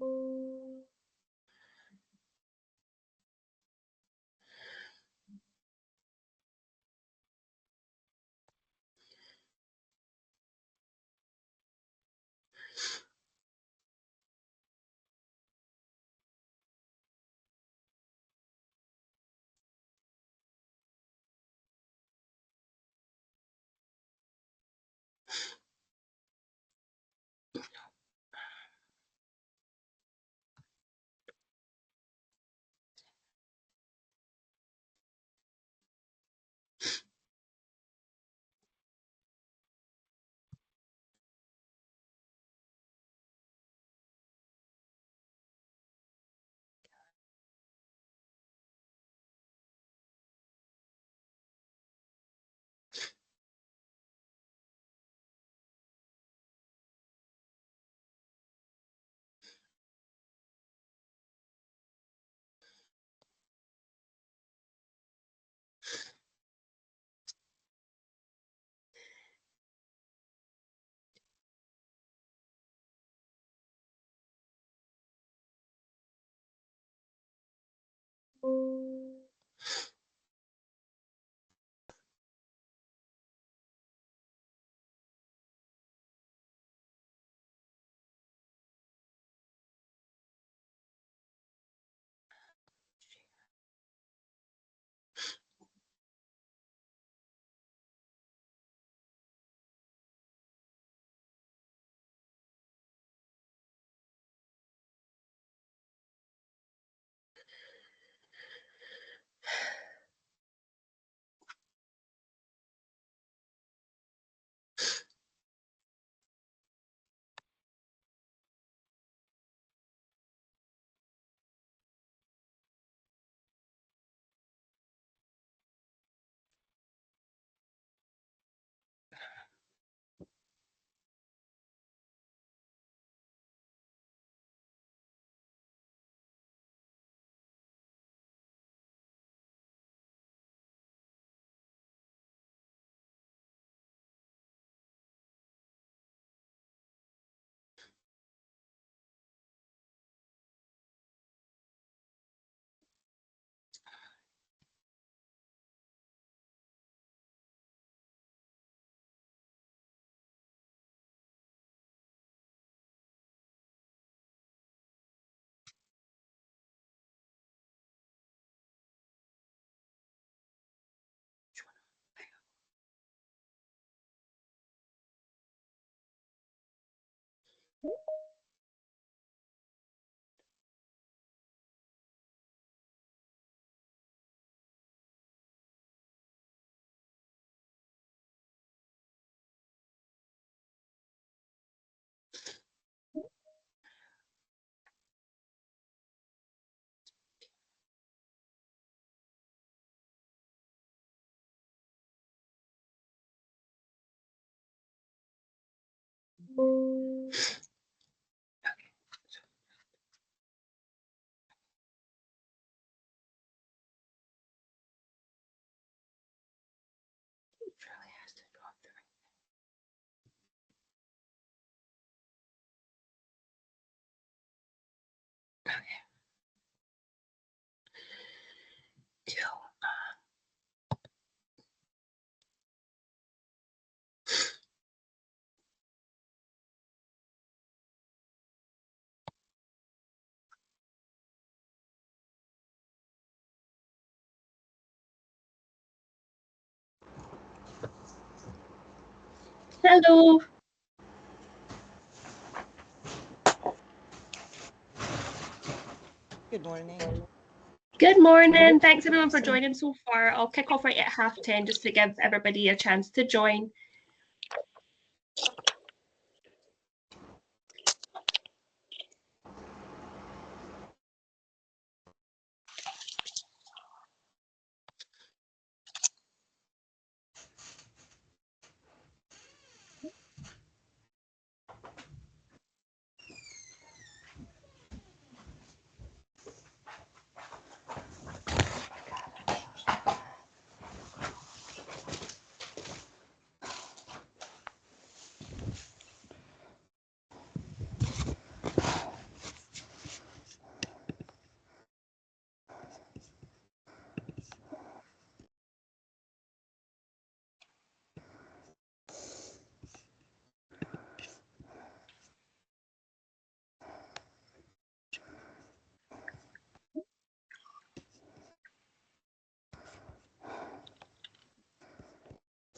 Hello. Good morning. Good morning. Thanks everyone for joining so far. I'll kick off right at 10:30 just to give everybody a chance to join.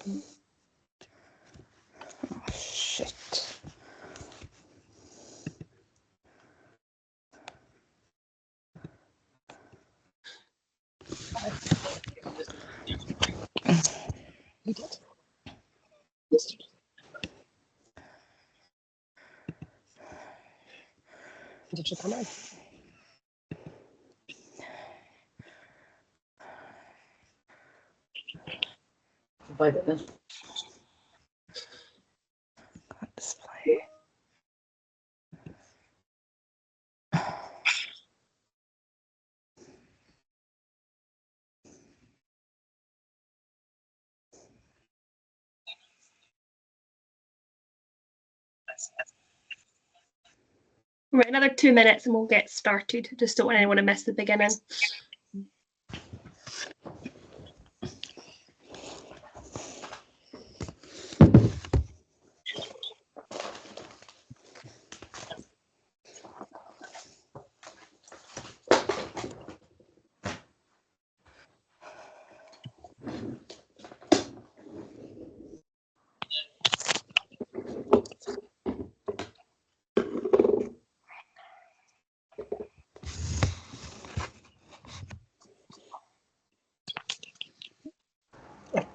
Oh, shit. You did. Did you come in? Display. Right, another 2 minutes and we'll get started. Just don't want anyone to miss the beginning.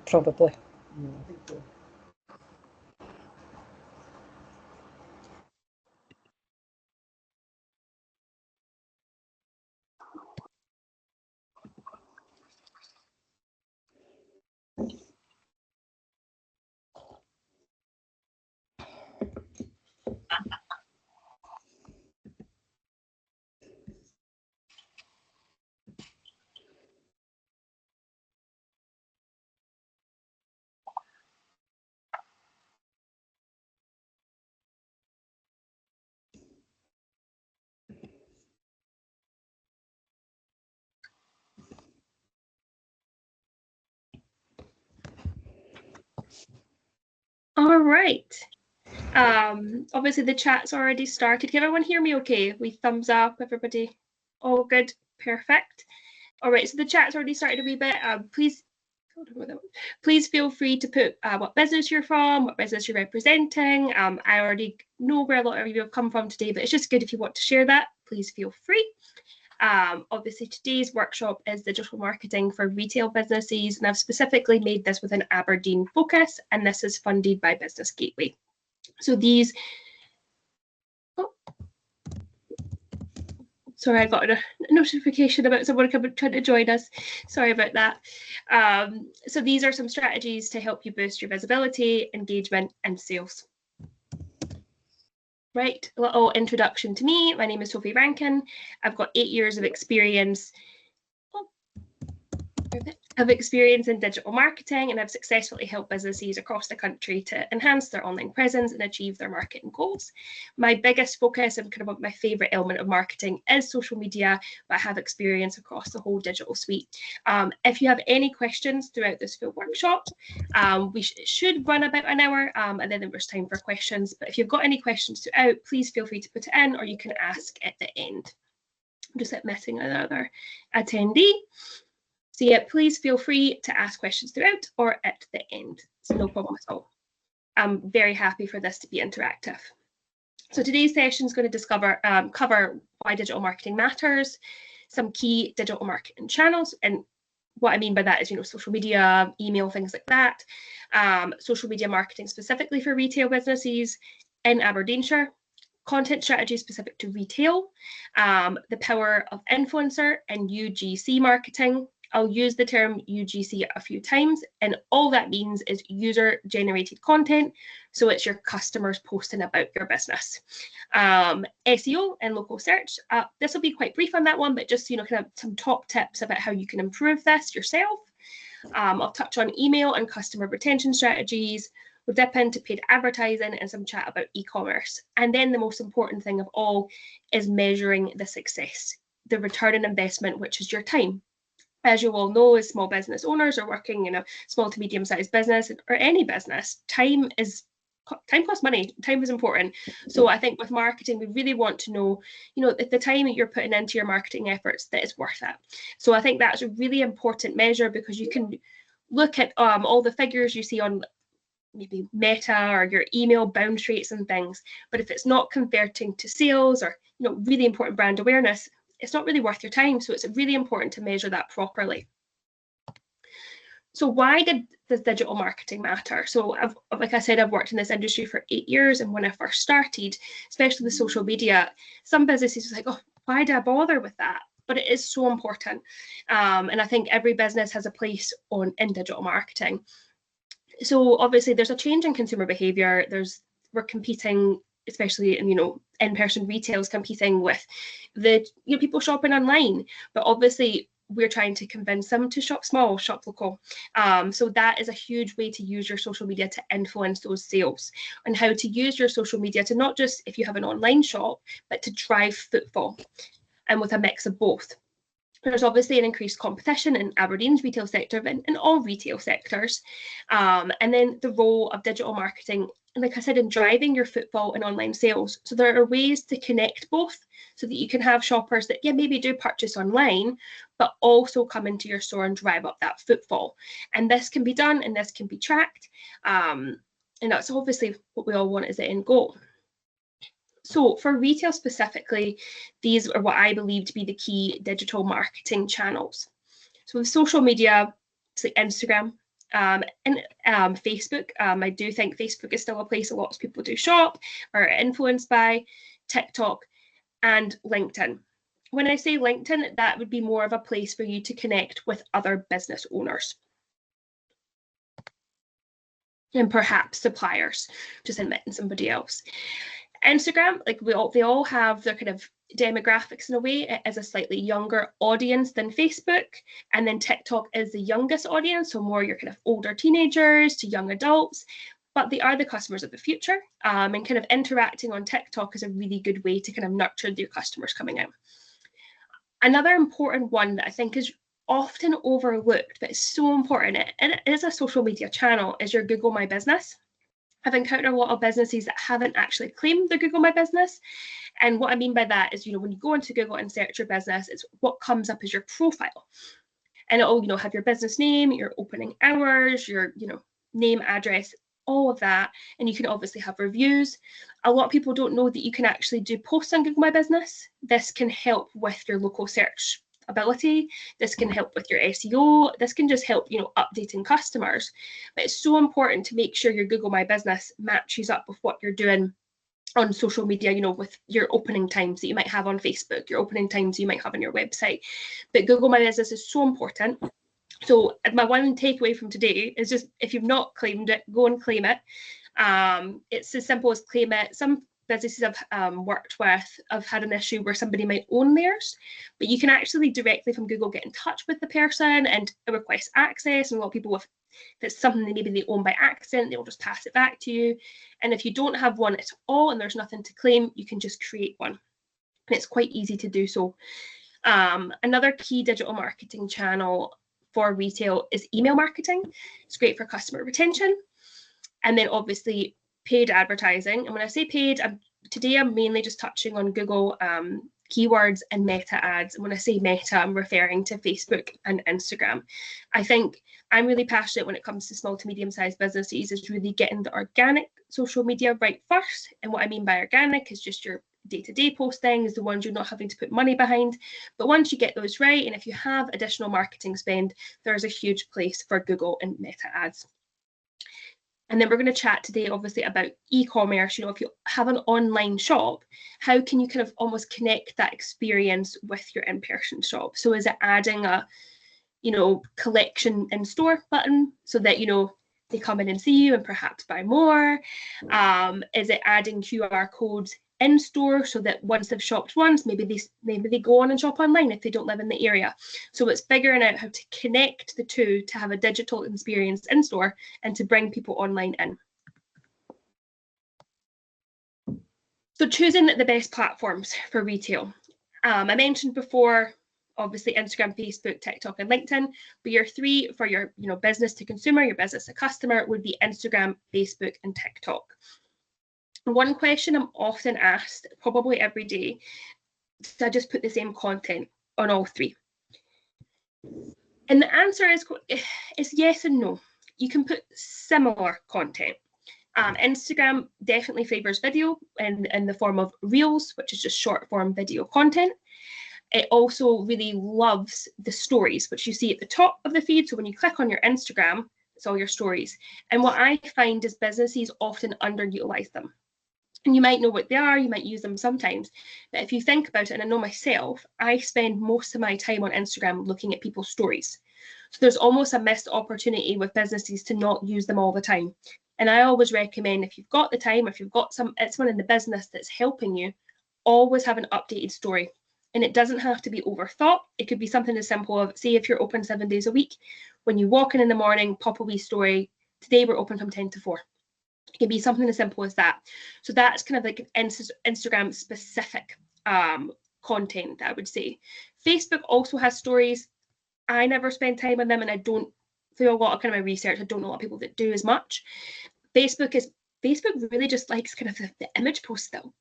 Probably. All right. Obviously the chat's already started. Can everyone hear me okay? We thumbs up, everybody. All good, perfect. All right, so the chat's already started a wee bit. Please feel free to put what business you're from, what business you're representing. I already know where a lot of you have come from today, but it's just good if you want to share that, please feel free. Obviously, today's workshop is digital marketing for retail businesses, and I've specifically made this with an Aberdeen focus, and this is funded by Business Gateway. So these, sorry, I got a notification about someone trying to join us. Sorry about that. So these are some strategies to help you boost your visibility, engagement, and sales. Right, a little introduction to me. My name is Sophie Rankin. I've got 8 years of experience in digital marketing, and I've successfully helped businesses across the country to enhance their online presence and achieve their marketing goals. My biggest focus and kind of my favorite element of marketing is social media, but I have experience across the whole digital suite. If you have any questions throughout this full workshop, we should run about an hour, and then there's time for questions. But if you've got any questions throughout, please feel free to put it in, or you can ask at the end. I'm just missing another attendee. So yeah, please feel free to ask questions throughout or at the end. It's no problem at all. I'm very happy for this to be interactive. So today's session is going to cover why digital marketing matters, some key digital marketing channels, and what I mean by that is, social media, email, things like that. Social media marketing specifically for retail businesses in Aberdeenshire, content strategy specific to retail, the power of influencer and UGC marketing. I'll use the term UGC a few times, and all that means is user-generated content. So it's your customers posting about your business. SEO and local search. This will be quite brief on that one, but just kind of some top tips about how you can improve this yourself. I'll touch on email and customer retention strategies. We'll dip into paid advertising and some chat about e-commerce. And then the most important thing of all is measuring the success, the return on investment, which is your time. As you all know, as small business owners or working in a small to medium-sized business or any business, time costs money. Time is important. So I think with marketing, we really want to know, the time that you're putting into your marketing efforts, that is worth it. So I think that's a really important measure, because look at all the figures you see on maybe Meta or your email bounce rates and things, but if it's not converting to sales or really important brand awareness, it's not really worth your time. So it's really important to measure that properly. So why does digital marketing matter? So like I said, I've worked in this industry for 8 years, and when I first started, especially with social media, some businesses was like, oh, why do I bother with that? But it is so important. And I think every business has a place in digital marketing. So obviously there's a change in consumer behavior. We're competing, especially in-person retail is competing with the people shopping online, but obviously we're trying to convince them to shop small, shop local. So that is a huge way to use your social media to influence those sales, and how to use your social media to not just, if you have an online shop, but to drive footfall, and with a mix of both. There's obviously an increased competition in Aberdeen's retail sector, and in all retail sectors. And then the role of digital marketing, like I said, in driving your footfall and online sales. So there are ways to connect both, so that you can have shoppers that, maybe do purchase online, but also come into your store and drive up that footfall. And this can be done, and this can be tracked. And that's obviously what we all want as the end goal. So for retail specifically, these are what I believe to be the key digital marketing channels. So with social media, it's like Instagram and Facebook. I do think Facebook is still a place a lot of people do shop or are influenced by. TikTok and LinkedIn. When I say LinkedIn, that would be more of a place for you to connect with other business owners and perhaps suppliers, just admitting somebody else. Instagram, like they all have their kind of demographics in a way. It is a slightly younger audience than Facebook, and then TikTok is the youngest audience, so more your kind of older teenagers to young adults, but they are the customers of the future, and kind of interacting on TikTok is a really good way to kind of nurture your customers coming out. Another important one that I think is often overlooked, but it's so important, and it is a social media channel, is your Google My Business. I've encountered a lot of businesses that haven't actually claimed their Google My Business. And what I mean by that is, when you go into Google and search your business, it's what comes up as your profile. And it'll, have your business name, your opening hours, your, name, address, all of that. And you can obviously have reviews. A lot of people don't know that you can actually do posts on Google My Business. This can help with your local search ability. This can help with your SEO. This can just help, updating customers. But it's so important to make sure your Google My Business matches up with what you're doing on social media, with your opening times that you might have on Facebook, your opening times you might have on your website. But Google My Business is so important. So my one takeaway from today is just, if you've not claimed it, go and claim it. It's as simple as claim it. Some businesses I've worked with have had an issue where somebody might own theirs, but you can actually directly from Google get in touch with the person and request access. And a lot of people, if it's something that maybe they own by accident, they'll just pass it back to you. And if you don't have one at all and there's nothing to claim, you can just create one. And it's quite easy to do so. Another key digital marketing channel for retail is email marketing. It's great for customer retention. And then obviously paid advertising. And when I say paid, today I'm mainly just touching on Google keywords and meta ads. And when I say meta, I'm referring to Facebook and Instagram. I think I'm really passionate when it comes to small to medium-sized businesses is really getting the organic social media right first. And what I mean by organic is just your day-to-day postings, the ones you're not having to put money behind. But once you get those right, and if you have additional marketing spend, there's a huge place for Google and meta ads. And then we're going to chat today, obviously, about e-commerce. If you have an online shop, how can you kind of almost connect that experience with your in-person shop? So is it adding a, collection in store button so that, they come in and see you and perhaps buy more? Is it adding QR codes in store so that once they've shopped once, maybe they go on and shop online if they don't live in the area? So it's figuring out how to connect the two to have a digital experience in store and to bring people online in. So choosing the best platforms for retail. I mentioned before, obviously Instagram, Facebook, TikTok, and LinkedIn, but your three for your business to consumer, your business to customer would be Instagram, Facebook, and TikTok. One question I'm often asked, probably every day, is I just put the same content on all three. And the answer is yes and no. You can put similar content. Instagram definitely favors video in the form of Reels, which is just short form video content. It also really loves the stories, which you see at the top of the feed. So when you click on your Instagram, it's all your stories. And what I find is businesses often underutilize them. And you might know what they are, you might use them sometimes. But if you think about it, and I know myself, I spend most of my time on Instagram looking at people's stories. So there's almost a missed opportunity with businesses to not use them all the time. And I always recommend, if you've got the time, if you've got someone in the business that's helping you, always have an updated story. And it doesn't have to be overthought. It could be something as simple as, say, if you're open 7 days a week, when you walk in the morning, pop a wee story. Today we're open from 10 to 4. It can be something as simple as that. So that's kind of like Instagram specific content that I would say. Facebook also has stories. I never spend time on them, and I don't, through a lot of kind of my research, I don't know a lot of people that do as much. Facebook really just likes kind of the image post still.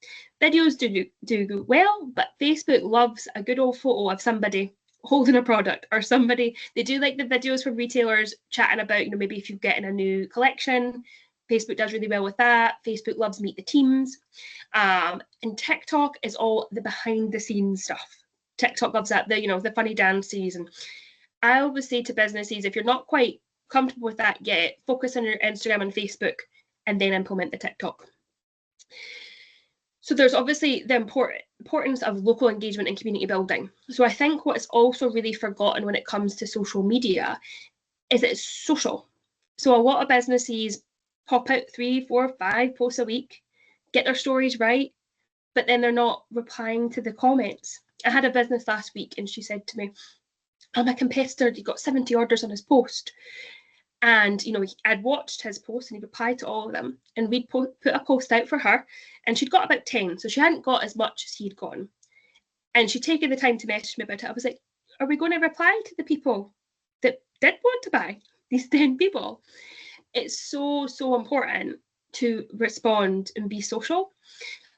Videos do well, but Facebook loves a good old photo of somebody holding a product or somebody. They do like the videos from retailers chatting about, maybe if you're getting a new collection. Facebook does really well with that. Facebook loves meet the teams. And TikTok is all the behind the scenes stuff. TikTok loves that, the funny dances. And I always say to businesses, if you're not quite comfortable with that yet, focus on your Instagram and Facebook and then implement the TikTok. So there's obviously the importance of local engagement and community building. So I think what is also really forgotten when it comes to social media is that it's social. So a lot of businesses pop out 3, 4, 5 posts a week, get their stories right, but then they're not replying to the comments. I had a business last week and she said to me, "I'm a competitor, he got 70 orders on his post." And, I'd watched his post and he replied to all of them. And we'd put a post out for her and she'd got about 10. So she hadn't got as much as he'd gotten. And she'd taken the time to message me about it. I was like, are we going to reply to the people that did want to buy, these 10 people? It's so, so important to respond and be social.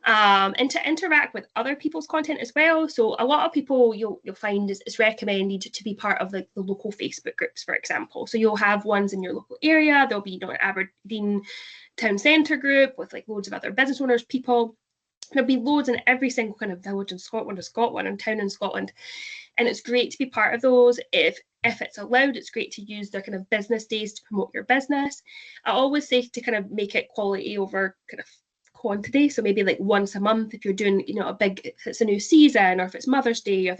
And to interact with other people's content as well. So a lot of people you'll find it's recommended to be part of the local Facebook groups, for example. So you'll have ones in your local area. There'll be an Aberdeen town centre group with loads of other business owners, people. There'll be loads in every single kind of village in Scotland or Scotland and town in Scotland. And it's great to be part of those. If it's allowed, it's great to use their kind of business days to promote your business. I always say to kind of make it quality over kind of quantity. So maybe once a month, if you're doing, if it's a new season, or if it's Mother's Day or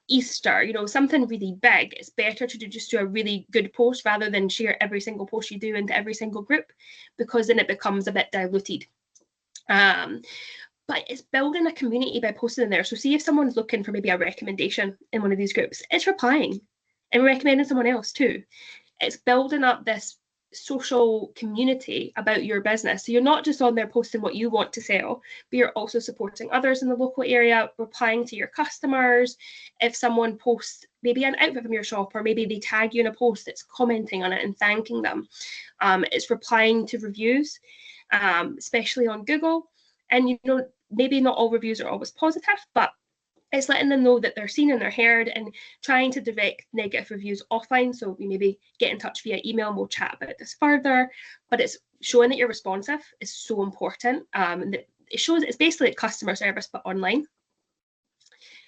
Easter, something really big, it's better to do a really good post rather than share every single post you do into every single group, because then it becomes a bit diluted. But it's building a community by posting in there. So see if someone's looking for maybe a recommendation in one of these groups, it's replying and recommending someone else too. It's building up this social community about your business. So you're not just on there posting what you want to sell, but you're also supporting others in the local area, replying to your customers. If someone posts maybe an outfit from your shop, or maybe they tag you in a post, it's commenting on it and thanking them. It's replying to reviews, especially on Google. And maybe not all reviews are always positive, but it's letting them know that they're seen and they're heard, and trying to direct negative reviews offline. So we maybe get in touch via email and we'll chat about this further. But it's showing that you're responsive is so important. And it shows it's basically like customer service, but online.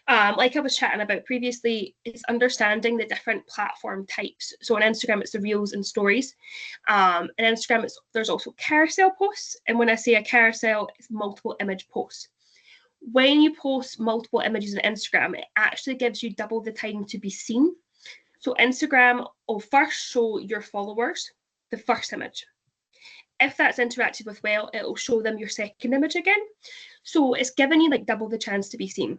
Like I was chatting about previously, it's understanding the different platform types. So on Instagram, it's the reels and stories. And Instagram, there's also carousel posts. And when I say a carousel, it's multiple image posts. When you post multiple images on Instagram, it actually gives you double the time to be seen. So Instagram will first show your followers the first image. If that's interacted with well, it will show them your second image again. So it's giving you double the chance to be seen.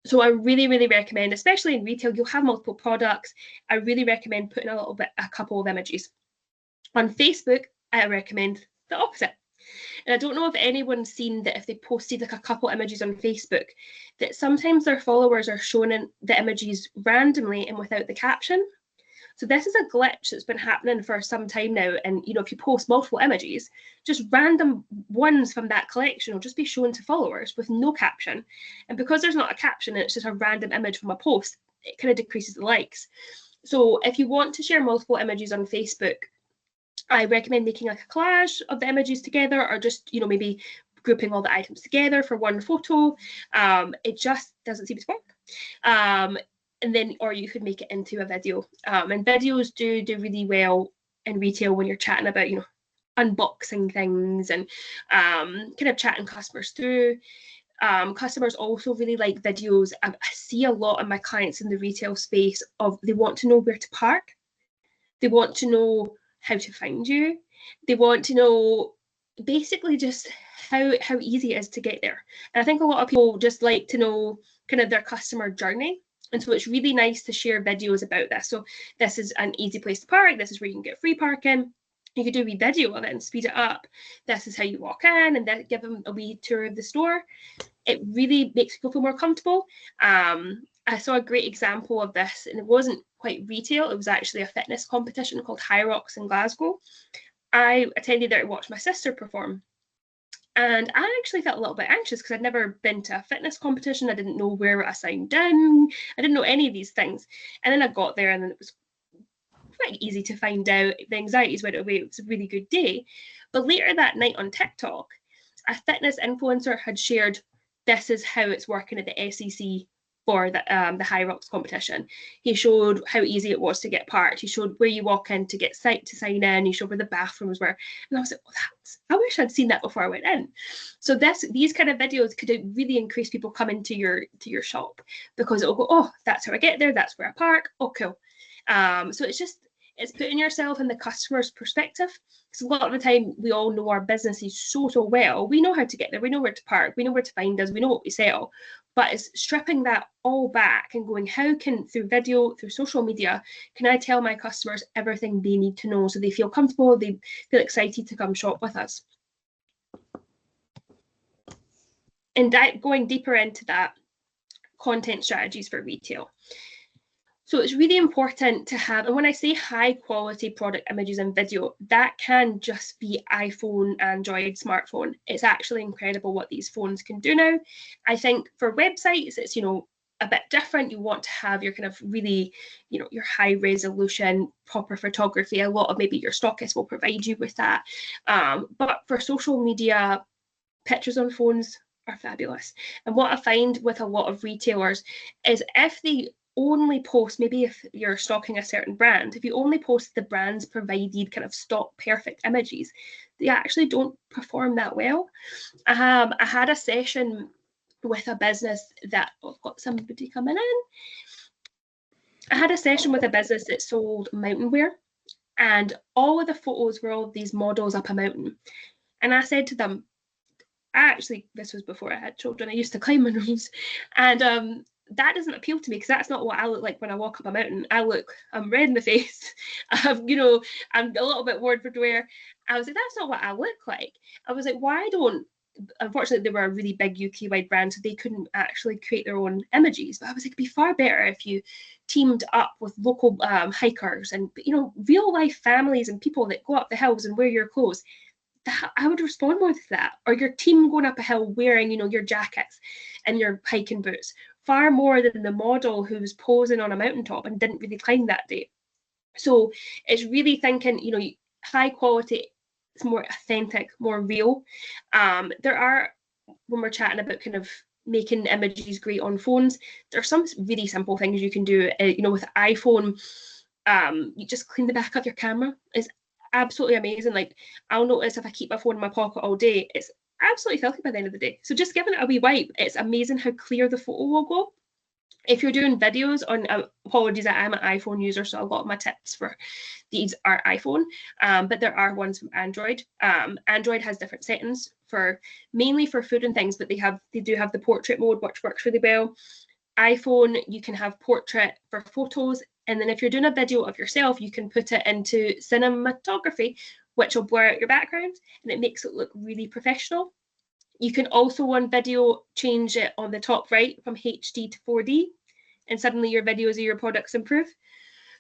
So I really, really recommend, especially in retail, you'll have multiple products. I really recommend putting a couple of images. On Facebook, I recommend the opposite. And I don't know if anyone's seen that if they posted a couple images on Facebook, that sometimes their followers are showing the images randomly and without the caption. So this is a glitch that's been happening for some time now. And if you post multiple images, just random ones from that collection will just be shown to followers with no caption. And because there's not a caption and it's just a random image from a post, it kind of decreases the likes. So if you want to share multiple images on Facebook, I recommend making like a collage of the images together, or just, you know, maybe grouping all the items together for one photo. It just doesn't seem to work. And then, or you could make it into a video. And videos do really well in retail when you're chatting about, you know, unboxing things and kind of chatting customers through. Customers also really like videos. I see a lot of my clients in the retail space of, they want to know where to park. They want to know how to find you. They want to know basically just how easy it is to get there. And I think a lot of people just like to know kind of their customer journey. And so it's really nice to share videos about this. So this is an easy place to park. This is where you can get free parking. You could do a wee video of it and speed it up. This is how you walk in, and then give them a wee tour of the store. It really makes people feel more comfortable. I saw a great example of this, and it wasn't quite retail. It was actually a fitness competition called High Rocks in Glasgow. I attended there to watch my sister perform. And I actually felt a little bit anxious because I'd never been to a fitness competition. I didn't know where I signed in. I didn't know any of these things. And then I got there, and then it was quite easy to find out. The anxieties went away. It was a really good day. But later that night on TikTok, a fitness influencer had shared, this is how it's working at the SEC for the High Rocks competition. He showed how easy it was to get parked. He showed where you walk in to get to sign in. He showed where the bathrooms were. And I was like, oh, I wish I'd seen that before I went in. So these kind of videos could really increase people coming to your shop, because it'll go, oh, that's how I get there. That's where I park. Oh, cool. So it's putting yourself in the customer's perspective. Because a lot of the time, we all know our businesses so well. We know how to get there. We know where to park. We know where to find us. We know what we sell. But it's stripping that all back and going, how can, through video, through social media, can I tell my customers everything they need to know so they feel comfortable, they feel excited to come shop with us? And going deeper into that, content strategies for retail. So it's really important to have, and when I say high quality product images and video, that can just be iPhone, Android, smartphone. It's actually incredible what these phones can do now. I think for websites, it's, you know, a bit different. You want to have your kind of really, you know, your high resolution, proper photography. A lot of maybe your stockists will provide you with that. But for social media, pictures on phones are fabulous. And what I find with a lot of retailers is if they only post, maybe if you're stocking a certain brand, if you only post the brand's provided kind of stock perfect images, they actually don't perform that well. I had a session with a business that, I've got somebody coming in. I had a session with a business that sold mountain wear, and all of the photos were all of these models up a mountain. And I said to them, actually, this was before I had children, I used to climb mountains, and that doesn't appeal to me, because that's not what I look like when I walk up a mountain. I'm red in the face. You know, I'm a little bit worn for wear. I was like, that's not what I look like. I was like, why don't, unfortunately, they were a really big UK-wide brand, so they couldn't actually create their own images. But I was like, it'd be far better if you teamed up with local hikers and, you know, real life families and people that go up the hills and wear your clothes. I would respond more to that. Or your team going up a hill wearing, you know, your jackets and your hiking boots, far more than the model who was posing on a mountaintop and didn't really climb that day. So it's really thinking, you know, high quality, it's more authentic, more real. There are, when we're chatting about kind of making images great on phones, there are some really simple things you can do. You know, with iPhone, you just clean the back of your camera. It's absolutely amazing. Like, I'll notice if I keep my phone in my pocket all day, it's absolutely filthy by the end of the day. So just giving it a wee wipe, it's amazing how clear the photo will go. If you're doing videos on, apologies, I'm an iPhone user, so a lot of my tips for these are iPhone, but there are ones from Android. Android has different settings for mainly for food and things, but they do have the portrait mode, which works really well. iPhone, you can have portrait for photos, and then if you're doing a video of yourself, you can put it into cinematography, which will blur out your background, and it makes it look really professional. You can also, on video, change it on the top right from HD to 4D, and suddenly your videos of your products improve.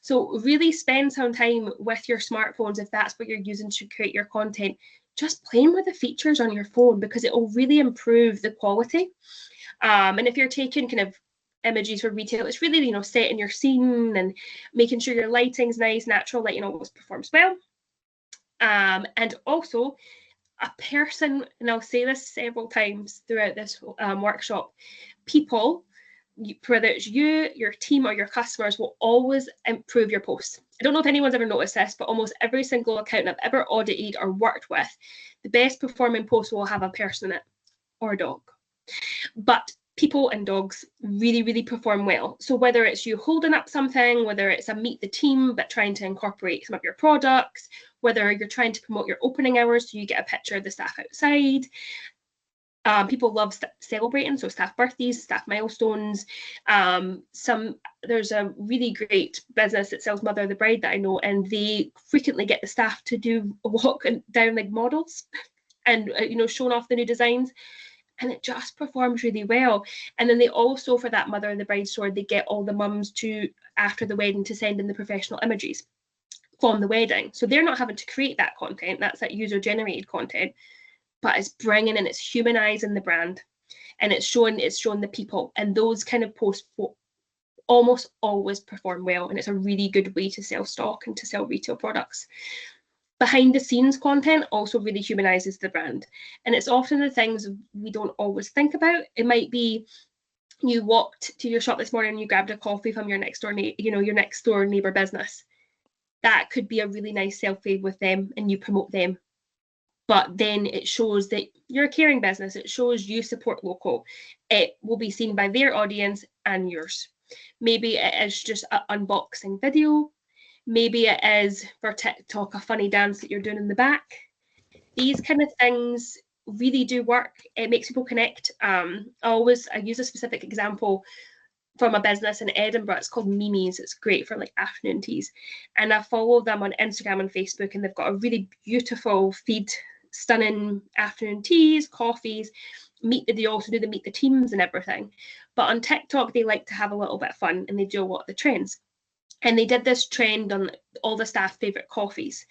So really spend some time with your smartphones if that's what you're using to create your content. Just playing with the features on your phone, because it will really improve the quality. And if you're taking kind of images for retail, it's really, setting your scene and making sure your lighting's nice, natural lighting always performs well. And also a person, and I'll say this several times throughout this workshop, people, whether it's you, your team, or your customers, will always improve your posts. I don't know if anyone's ever noticed this, but almost every single account I've ever audited or worked with, the best performing post will have a person in it or a dog. But people and dogs really, really perform well. So whether it's you holding up something, whether it's a meet the team but trying to incorporate some of your products, whether you're trying to promote your opening hours so you get a picture of the staff outside. People love celebrating, so staff birthdays, staff milestones. There's a really great business that sells Mother of the Bride that I know, and they frequently get the staff to do a walk down like models and showing off the new designs, and it just performs really well. And then they also, for that Mother of the Bride store, they get all the mums to, after the wedding, to send in the professional images from the wedding, so they're not having to create that content. That's that user generated content, but it's bringing and it's humanizing the brand, and it's showing the people, and those kind of posts almost always perform well, and it's a really good way to sell stock and to sell retail products. Behind the scenes content also really humanizes the brand, and it's often the things we don't always think about. It might be you walked to your shop this morning and you grabbed a coffee from your next door neighbor business. That could be a really nice selfie with them, and you promote them. But then it shows that you're a caring business. It shows you support local. It will be seen by their audience and yours. Maybe it is just an unboxing video. Maybe it is for TikTok, a funny dance that you're doing in the back. These kind of things really do work. It makes people connect. I use a specific example from a business in Edinburgh. It's called Mimi's. It's great for like afternoon teas. And I follow them on Instagram and Facebook, and they've got a really beautiful feed, stunning afternoon teas, coffees. They also do the meet the teams and everything. But on TikTok, they like to have a little bit of fun, and they do a lot of the trends. And they did this trend on all the staff favourite coffees.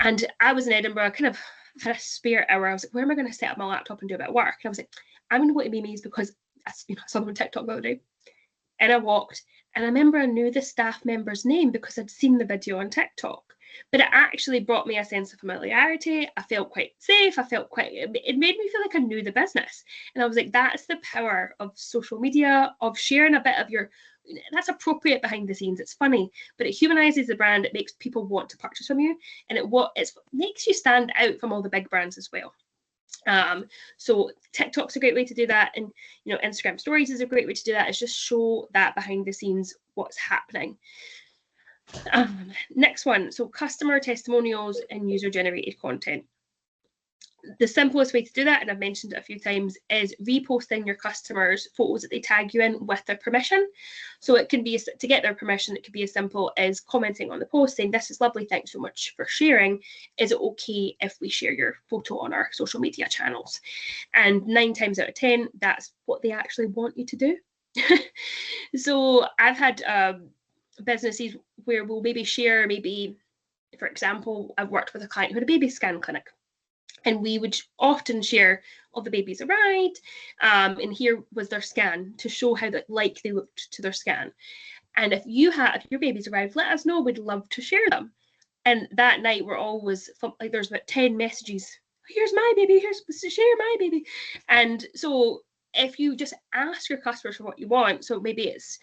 And I was in Edinburgh, kind of had a spare hour. I was like, where am I going to set up my laptop and do a bit of work? And I was like, I'm going to go to Mimi's because I saw them on TikTok the other day. And I walked, and I remember I knew the staff member's name because I'd seen the video on TikTok. But it actually brought me a sense of familiarity. I felt quite safe. It made me feel like I knew the business. And I was like, that's the power of social media, of sharing a bit of that's appropriate behind the scenes. It's funny, but it humanizes the brand. It makes people want to purchase from you, and it makes you stand out from all the big brands as well. So TikTok's a great way to do that, and Instagram stories is a great way to do that. It's just show that behind the scenes what's happening. Next one, so customer testimonials and user generated content. The simplest way to do that, and I've mentioned it a few times, is reposting your customers' photos that they tag you in with their permission. So it can be, to get their permission, it could be as simple as commenting on the post saying, this is lovely, thanks so much for sharing. Is it okay if we share your photo on our social media channels? And 9 times out of 10, that's what they actually want you to do. So I've had businesses where we'll maybe share, for example, I've worked with a client who had a baby scan clinic. And we would often share all the babies arrived, and here was their scan to show how like they looked to their scan. And if your babies arrived, let us know. We'd love to share them. And that night we're always like, there's about 10 messages. Here's my baby. Share my baby. And so if you just ask your customers for what you want, so maybe it's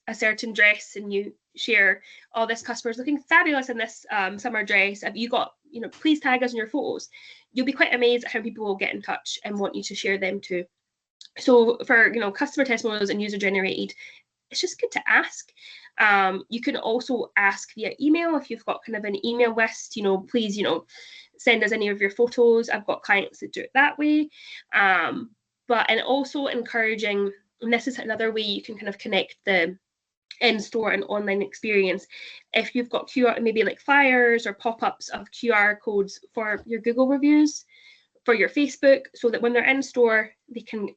a certain dress and you share, oh, this customer's looking fabulous in this summer dress. Have you got, please tag us in your photos. You'll be quite amazed at how people will get in touch and want you to share them too. So for, customer testimonials and user generated, it's just good to ask. You can also ask via email if you've got kind of an email list, please, send us any of your photos. I've got clients that do it that way. And also encouraging, and this is another way you can kind of connect the in-store and online experience. If you've got QR, maybe like flyers or pop-ups of QR codes for your Google reviews, for your Facebook, so that when they're in store, they can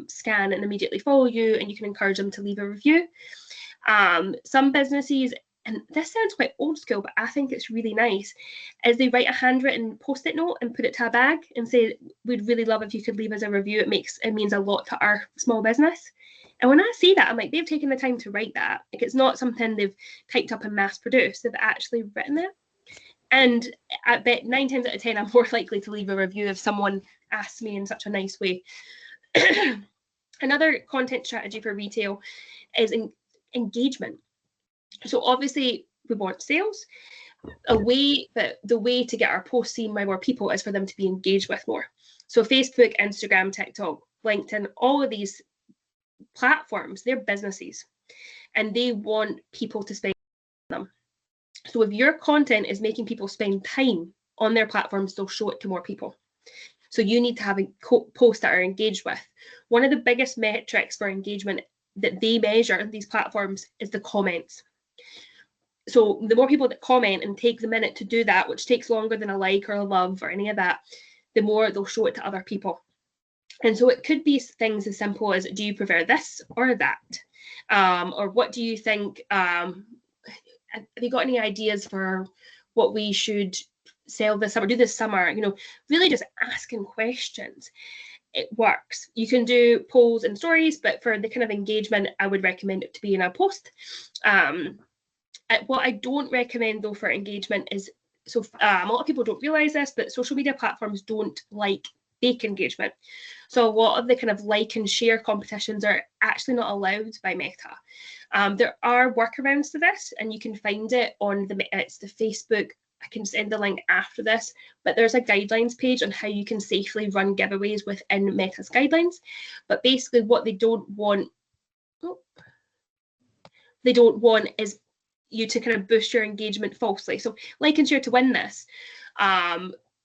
scan and immediately follow you, and you can encourage them to leave a review. Some businesses, and this sounds quite old school, but I think it's really nice, is they write a handwritten post-it note and put it to a bag and say, we'd really love if you could leave us a review. It means a lot to our small business. And when I say that, I'm like, they've taken the time to write that. Like, it's not something they've typed up and mass produced. They've actually written it. And I bet 9 times out of 10, I'm more likely to leave a review if someone asks me in such a nice way. Another content strategy for retail is engagement. So obviously we want sales. But the way to get our posts seen by more people is for them to be engaged with more. So Facebook, Instagram, TikTok, LinkedIn, all of these platforms, they're businesses and they want people to spend on them. So if your content is making people spend time on their platforms, they'll show it to more people. So you need to have posts that are engaged with. One of the biggest metrics for engagement that they measure in these platforms is the comments. So the more people that comment and take the minute to do that, which takes longer than a like or a love or any of that, the more they'll show it to other people. And so it could be things as simple as, do you prefer this or that? Or what do you think? Have you got any ideas for what we should sell this summer, do this summer? You know, really just asking questions. It works. You can do polls and stories, but for the kind of engagement, I would recommend it to be in a post. What I don't recommend though for engagement is, so a lot of people don't realize this, but social media platforms don't like fake engagement. So a lot of the kind of like and share competitions are actually not allowed by Meta. There are workarounds to this, and you can find it on it's the Facebook. I can send the link after this, but there's a guidelines page on how you can safely run giveaways within Meta's guidelines. But basically what they don't want is you to kind of boost your engagement falsely. So like and share to win this.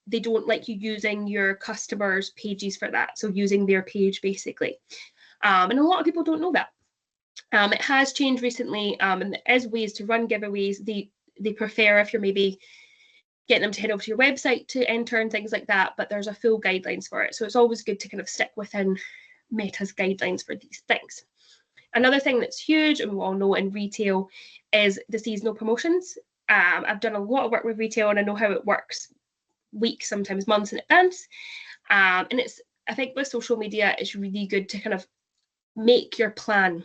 They don't like you using your customers' pages for that. So using their page basically. And a lot of people don't know that. It has changed recently, and there is ways to run giveaways. They prefer if you're maybe getting them to head over to your website to enter and things like that, but there's a full guidelines for it. So it's always good to kind of stick within Meta's guidelines for these things. Another thing that's huge, and we all know in retail, is the seasonal promotions. I've done a lot of work with retail and I know how it works weeks, sometimes months in advance. And I think with social media, it's really good to kind of make your plan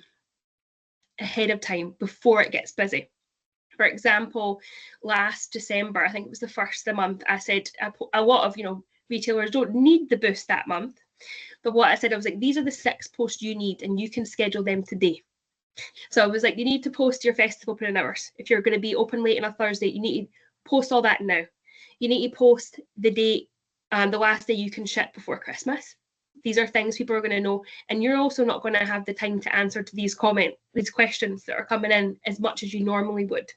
ahead of time before it gets busy. For example, last December, I think it was the first of the month, I said a lot of retailers don't need the boost that month. But what I said, I was like, these are the 6 posts you need and you can schedule them today. So I was like, you need to post your festival opening hours. If you're going to be open late on a Thursday, you need to post all that now. You need to post the date, the last day you can ship before Christmas. These are things people are going to know. And you're also not going to have the time to answer to these questions that are coming in as much as you normally would.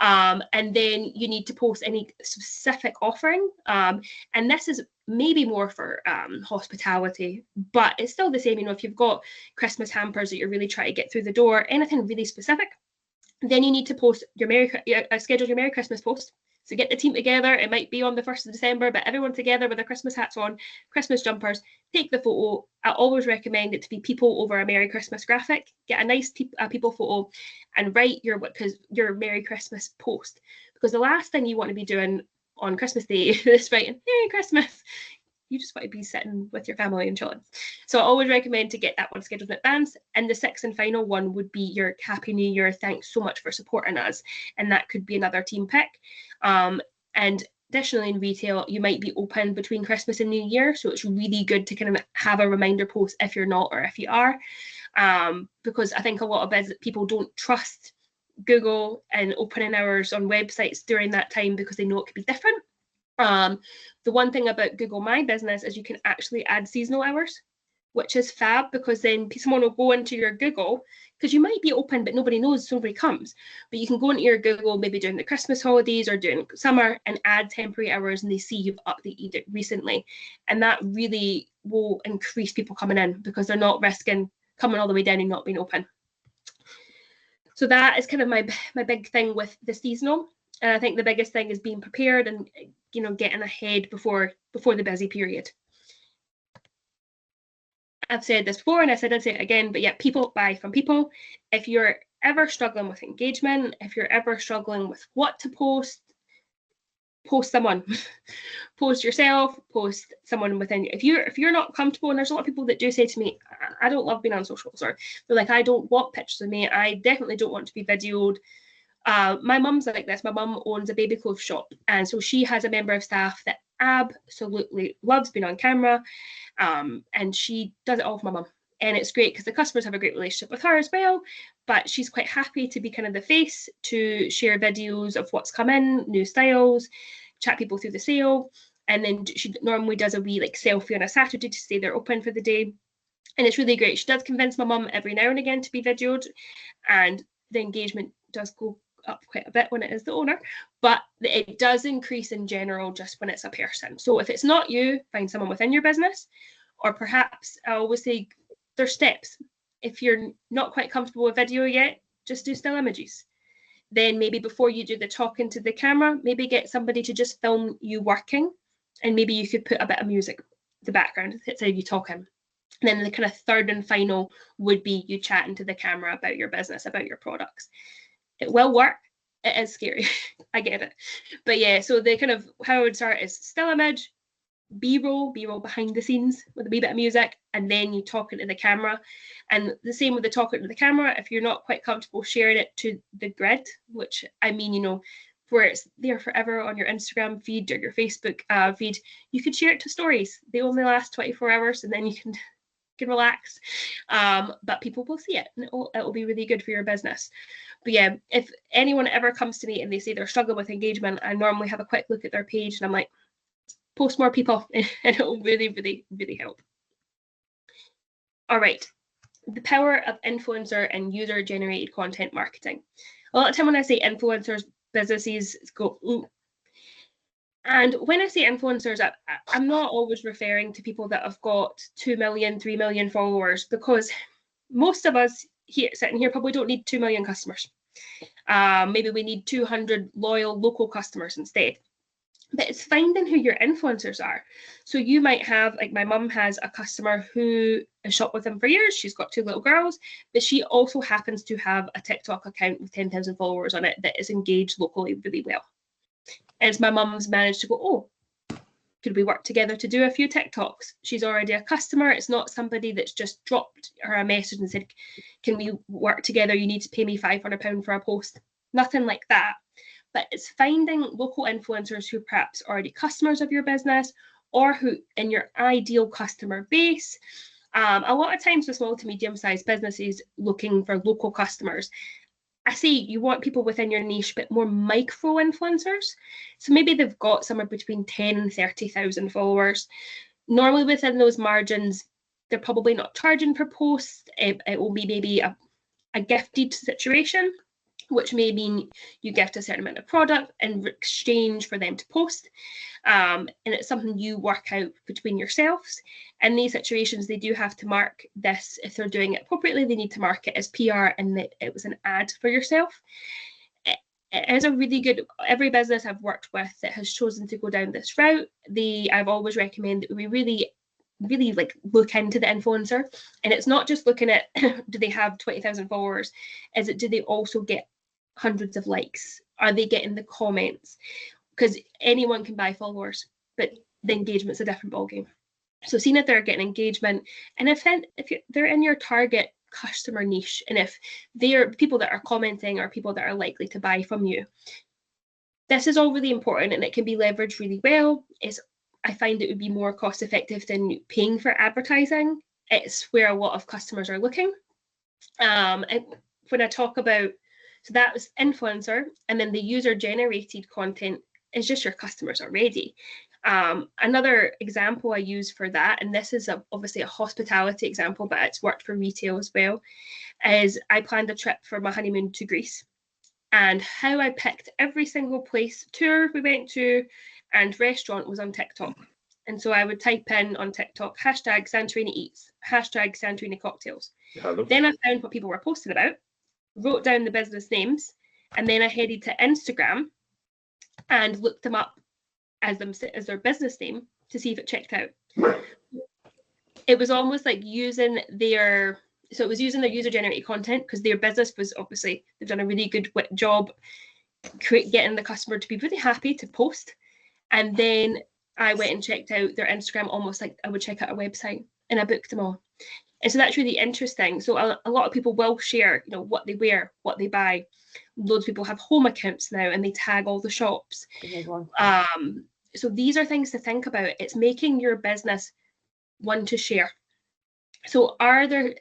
And then you need to post any specific offering. And this is maybe more for hospitality, but it's still the same. If you've got Christmas hampers that you're really trying to get through the door, anything really specific, then you need to post schedule your Merry Christmas post. So get the team together. It might be on the 1st of December, but everyone together with their Christmas hats on, Christmas jumpers, take the photo. I always recommend it to be people over a Merry Christmas graphic. Get a nice people photo and write your Merry Christmas post. Because the last thing you want to be doing on Christmas Day is writing Merry Christmas. You just want to be sitting with your family and chilling. So I always recommend to get that one scheduled in advance. And the 6th and final one would be your Happy New Year. Thanks so much for supporting us. And that could be another team pick. And additionally in retail, you might be open between Christmas and New Year. So it's really good to kind of have a reminder post if you're not or if you are. Because I think a lot of people don't trust Google and opening hours on websites during that time because they know it could be different. The one thing about Google My Business is you can actually add seasonal hours, which is fab, because then someone will go into your Google, because you might be open but nobody knows, nobody comes, but you can go into your Google maybe during the Christmas holidays or during summer and add temporary hours, and they see you've updated it recently, and that really will increase people coming in because they're not risking coming all the way down and not being open. So that is kind of my big thing with the seasonal. And I think the biggest thing is being prepared and getting ahead before the busy period. I've said this before and I'd say it again, but yeah, people buy from people. If you're ever struggling with engagement, if you're ever struggling with what to post, post someone, post yourself, post someone within you. If you're not comfortable, and there's a lot of people that do say to me, I don't love being on socials, or they're like, I don't want pictures of me, I definitely don't want to be videoed. My mum's like this. My mum owns a baby clothes shop, and so she has a member of staff that absolutely loves being on camera, and she does it all for my mum. And it's great because the customers have a great relationship with her as well, but she's quite happy to be kind of the face, to share videos of what's come in, new styles, chat people through the sale. And then she normally does a wee like selfie on a Saturday to say they're open for the day. And it's really great. She does convince my mum every now and again to be videoed, and the engagement does go up quite a bit when it is the owner, but it does increase in general just when it's a person. So if it's not you, find someone within your business, or perhaps I always say there's steps. If you're not quite comfortable with video yet, just do still images. Then maybe before you do the talking to the camera, maybe get somebody to just film you working, and maybe you could put a bit of music in the background instead of you talking. And then the kind of third and final would be you chatting to the camera about your business, about your products. It will work. It is scary. I get it. But yeah, so the kind of how I would start is still image, B-roll behind the scenes with a wee bit of music, and then you talk into the camera. And the same with the talking to the camera. If you're not quite comfortable sharing it to the grid, which I mean, you know, where it's there forever on your Instagram feed or your Facebook feed, you could share it to stories. They only last 24 hours, and then you can relax, but people will see it, and it'll be really good for your business. But yeah, if anyone ever comes to me and they say they're struggling with engagement, I normally have a quick look at their page and I'm like, post more people, and it'll really, really, really help. All right, the power of influencer and user generated content marketing. A lot of time when I say influencers, businesses go, ooh. And when I say influencers, I'm not always referring to people that have got 2 million, 3 million followers, because most of us here sitting here probably don't need 2 million customers. Maybe we need 200 loyal local customers instead. But it's finding who your influencers are. So you might have, like my mum has a customer who has shopped with them for years. She's got 2 little girls, but she also happens to have a TikTok account with 10,000 followers on it that is engaged locally really well. And my mum's managed to go, oh, could we work together to do a few TikToks? She's already a customer. It's not somebody that's just dropped her a message and said, can we work together? You need to pay me £500 for a post. Nothing like that. But it's finding local influencers who perhaps are already customers of your business, or who in your ideal customer base. A lot of times with small to medium-sized businesses looking for local customers, I say you want people within your niche, but more micro influencers. So maybe they've got somewhere between 10 and 30,000 followers. Normally within those margins, they're probably not charging per post. It will be maybe a gifted situation, which may mean you gift a certain amount of product in exchange for them to post. And it's something you work out between yourselves. In these situations, they do have to mark this. If they're doing it appropriately, they need to mark it as PR and that it was an ad for yourself. It is a really good, every business I've worked with that has chosen to go down this route, I've always recommended that we really like look into the influencer. And it's not just looking at, do they have 20,000 followers? Is it, do they also get hundreds of likes? Are they getting the comments? Because anyone can buy followers, but the engagement's a different ballgame. So seeing if they're getting engagement, and if they're in your target customer niche, and if they're people that are commenting or people that are likely to buy from you, this is all really important, and it can be leveraged really well. I find it would be more cost effective than paying for advertising. It's where a lot of customers are looking. And when I talk about, so that was influencer, and then the user generated content is just your customers already. Another example I use for that, and this is obviously a hospitality example, but it's worked for retail as well, is I planned a trip for my honeymoon to Greece, and how I picked every single place, tour we went to, and restaurant was on TikTok. And so I would type in on TikTok, hashtag Santorini eats, hashtag Santorini cocktails. Then I found what people were posting about, wrote down the business names, and then I headed to Instagram and looked them up as their business name to see if it checked out. It was almost like using their user generated content, because their business was obviously, they've done a really good job getting the customer to be really happy to post. And then I went and checked out their Instagram almost like I would check out a website, and I booked them all. And so that's really interesting. So a lot of people will share, what they wear, what they buy. Loads of people have home accounts now and they tag all the shops. So these are things to think about. It's making your business one to share. So are there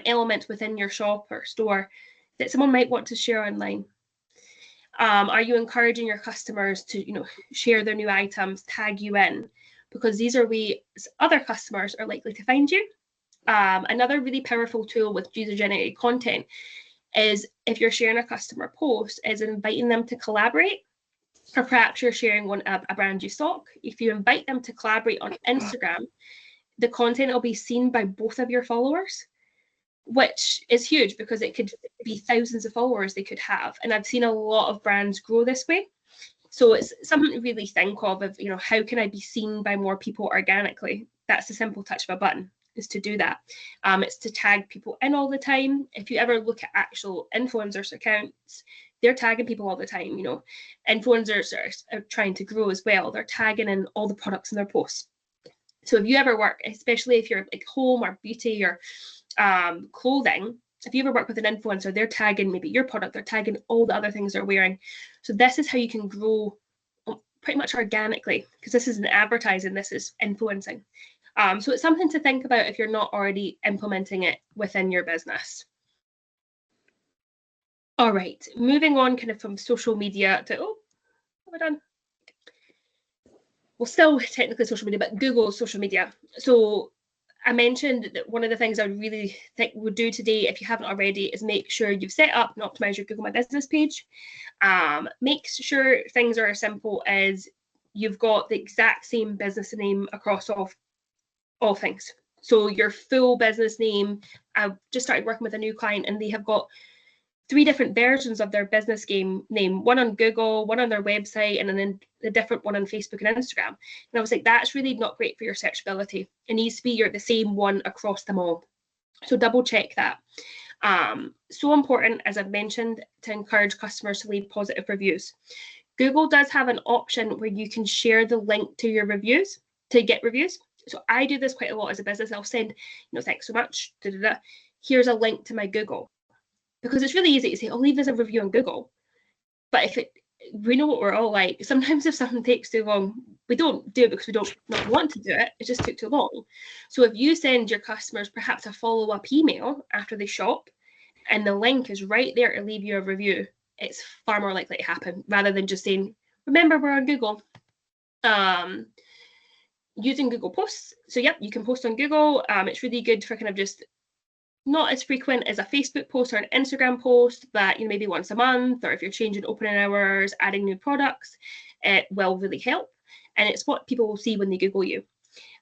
elements within your shop or store that someone might want to share online? Are you encouraging your customers to, share their new items, tag you in? Because these are ways other customers are likely to find you. Another really powerful tool with user-generated content is if you're sharing a customer post, is inviting them to collaborate, or perhaps you're sharing a brand you stock. If you invite them to collaborate on Instagram, the content will be seen by both of your followers, which is huge because it could be thousands of followers they could have. And I've seen a lot of brands grow this way. So it's something to really think of, how can I be seen by more people organically? That's the simple touch of a button, is to do that. It's to tag people in all the time. If you ever look at actual influencers' accounts, they're tagging people all the time. Influencers are trying to grow as well. They're tagging in all the products in their posts. So if you ever work, especially if you're like home or beauty or clothing, if you ever work with an influencer, they're tagging maybe your product, they're tagging all the other things they're wearing. So this is how you can grow pretty much organically, because this isn't advertising, this is influencing. So it's something to think about if you're not already implementing it within your business. All right, moving on kind of from social media to, what have I done? Well, still technically social media, but Google social media. So I mentioned that one of the things I really think would do today, if you haven't already, is make sure you've set up and optimized your Google My Business page. Make sure things are as simple as you've got the exact same business name across all things. So your full business name. I've just started working with a new client and they have got 3 different versions of their business name, one on Google, one on their website, and then a different one on Facebook and Instagram. And I was like, that's really not great for your searchability. It needs to be the same one across them all. So double check that. So important, as I've mentioned, to encourage customers to leave positive reviews. Google does have an option where you can share the link to your reviews to get reviews. So I do this quite a lot as a business. I'll send, thanks so much. Here's a link to my Google. Because it's really easy to say, leave us a review on Google. But we know what we're all like. Sometimes if something takes too long, we don't do it because we don't not want to do it. It just took too long. So if you send your customers perhaps a follow-up email after they shop, and the link is right there to leave you a review, it's far more likely to happen rather than just saying, remember, we're on Google. Using Google Posts. So yep, you can post on Google. It's really good for kind of just not as frequent as a Facebook post or an Instagram post, but maybe once a month, or if you're changing opening hours, adding new products, it will really help. And it's what people will see when they Google you.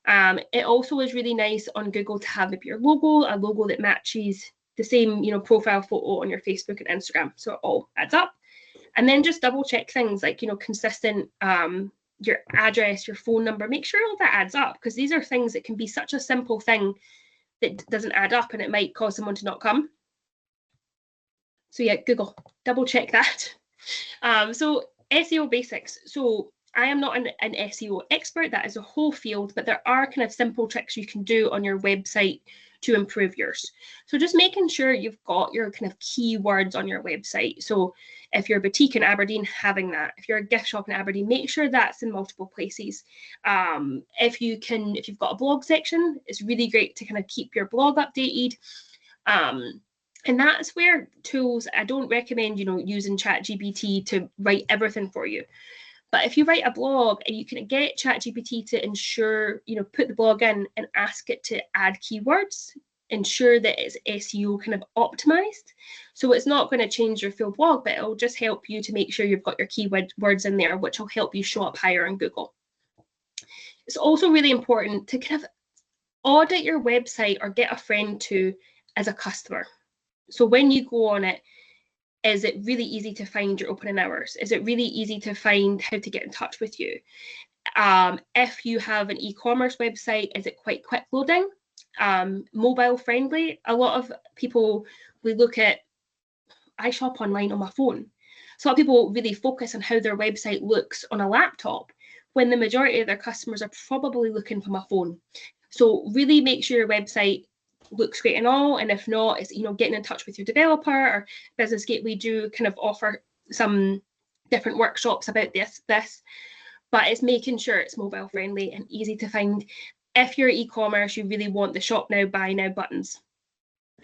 It also is really nice on Google to have maybe your logo, a logo that matches the same, profile photo on your Facebook and Instagram. So it all adds up. And then just double check things like, consistent, your address, your phone number, make sure all that adds up, because these are things that can be such a simple thing that doesn't add up and it might cause someone to not come. So yeah, Google, double check that. So SEO basics. So I am not an SEO expert, that is a whole field, but there are kind of simple tricks you can do on your website to improve yours. So just making sure you've got your kind of keywords on your website. So if you're a boutique in Aberdeen, having that. If you're a gift shop in Aberdeen, make sure that's in multiple places. If you've got a blog section, it's really great to kind of keep your blog updated. And that's where tools, I don't recommend, using ChatGPT to write everything for you. But if you write a blog and you can get ChatGPT to ensure, put the blog in and ask it to add keywords, ensure that it's SEO kind of optimized. So it's not going to change your full blog, but it'll just help you to make sure you've got your keywords in there, which will help you show up higher on Google. It's also really important to kind of audit your website or get a friend to as a customer. So when you go on it, is it really easy to find your opening hours? Is it really easy to find how to get in touch with you? If you have an e-commerce website, is it quite quick loading? Mobile friendly? A lot of people, I shop online on my phone. So a lot of people really focus on how their website looks on a laptop, when the majority of their customers are probably looking from a phone. So really make sure your website looks great and all, and if not, it's, you know, getting in touch with your developer, or Business Gateway do kind of offer some different workshops about this, but it's making sure it's mobile friendly and easy to find. If you're e-commerce, you really want the shop now, buy now buttons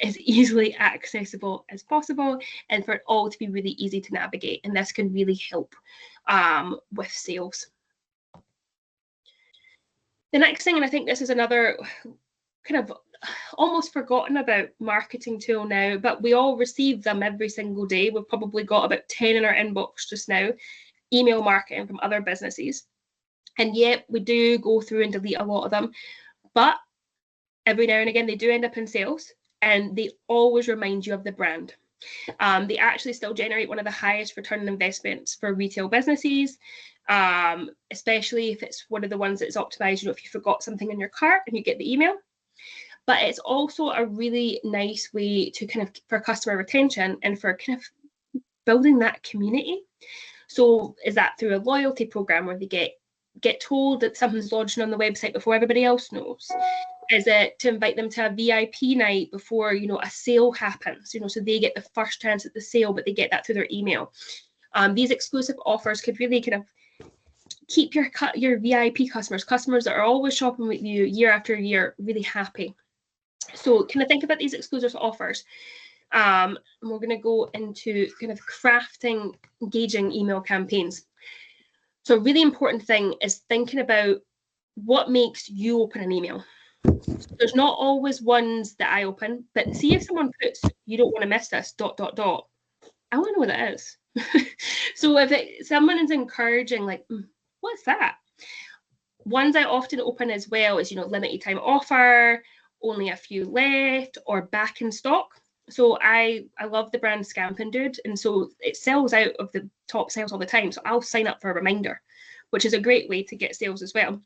as easily accessible as possible, and for it all to be really easy to navigate, and this can really help with sales. The next thing, and I think this is another kind of almost forgotten about marketing tool now, but we all receive them every single day. We've probably got about 10 in our inbox just now, email marketing from other businesses. And yet we do go through and delete a lot of them, but every now and again they do end up in sales, and they always remind you of the brand. They actually still generate one of the highest return on investments for retail businesses, especially if it's one of the ones that's optimized, you know, if you forgot something in your cart and you get the email. But it's also a really nice way to kind of, for customer retention and for kind of building that community. So is that through a loyalty program where they get told that something's launching on the website before everybody else knows? Is it to invite them to a VIP night before, you know, a sale happens, you know, so they get the first chance at the sale, but they get that through their email? These exclusive offers could really kind of keep your VIP customers that are always shopping with you year after year really happy. So kind of think about these exclusive offers. And we're going to go into kind of crafting engaging email campaigns. So a really important thing is thinking about what makes you open an email. There's not always ones that I open, but see if someone puts, "You don't want to miss this, ... I want to know what that is." So if someone is encouraging, like, what's that? Ones I often open as well is, you know, limited time offer, only a few left, or back in stock. So I love the brand Scampin' Dude, and so it sells out of the top sales all the time. So I'll sign up for a reminder, which is a great way to get sales as well.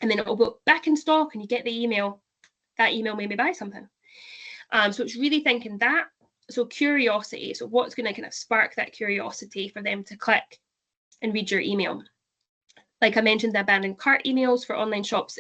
And then it'll go back in stock, and you get the email. That email made me buy something. So it's really thinking that. So curiosity. So what's going to kind of spark that curiosity for them to click and read your email? Like I mentioned, the abandoned cart emails for online shops.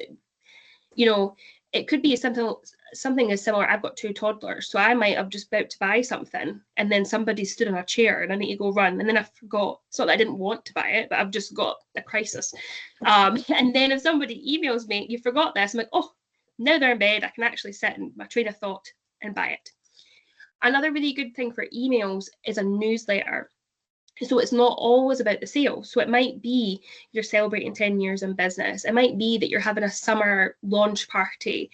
You know, it could be something as similar. I've got 2 toddlers, so I might have just about to buy something, and then somebody stood in a chair, and I need to go run, and then I forgot. It's not that I didn't want to buy it, but I've just got a crisis. And then if somebody emails me, "You forgot this," I'm like, oh, now they're in bed, I can actually sit in my train of thought and buy it. Another really good thing for emails is a newsletter. So it's not always about the sale. So it might be you're celebrating 10 years in business. It might be that you're having a summer launch party.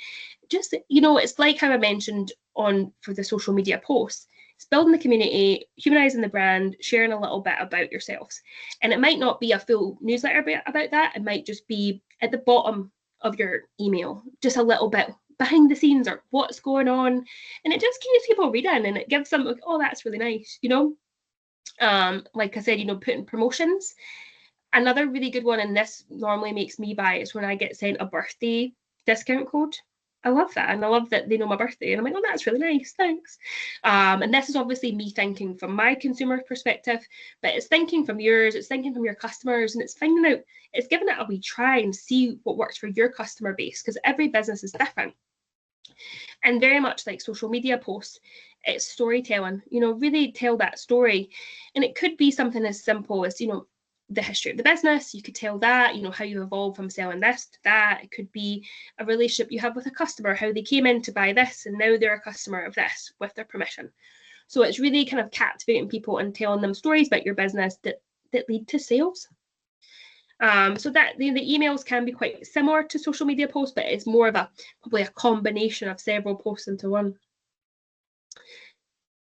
Just, you know, it's like how I mentioned for the social media posts. It's building the community, humanizing the brand, sharing a little bit about yourselves. And it might not be a full newsletter about that. It might just be at the bottom of your email, just a little bit behind the scenes or what's going on. And it just keeps people reading, and it gives them, like, oh, that's really nice, you know? Like I said, you know, putting promotions. Another really good one, and this normally makes me buy, is when I get sent a birthday discount code. I love that, and I love that they know my birthday, and I'm like, oh, that's really nice, thanks. And this is obviously me thinking from my consumer perspective, but it's thinking from yours, it's thinking from your customers, and it's finding out, it's giving it a wee try and see what works for your customer base, because every business is different. And very much like social media posts, it's storytelling, you know, really tell that story. And it could be something as simple as, you know, the history of the business. You could tell that, you know, how you evolved from selling this to that. It could be a relationship you have with a customer, how they came in to buy this and now they're a customer of this with their permission. So it's really kind of captivating people and telling them stories about your business that lead to sales. So that the emails can be quite similar to social media posts, but it's more of probably a combination of several posts into one.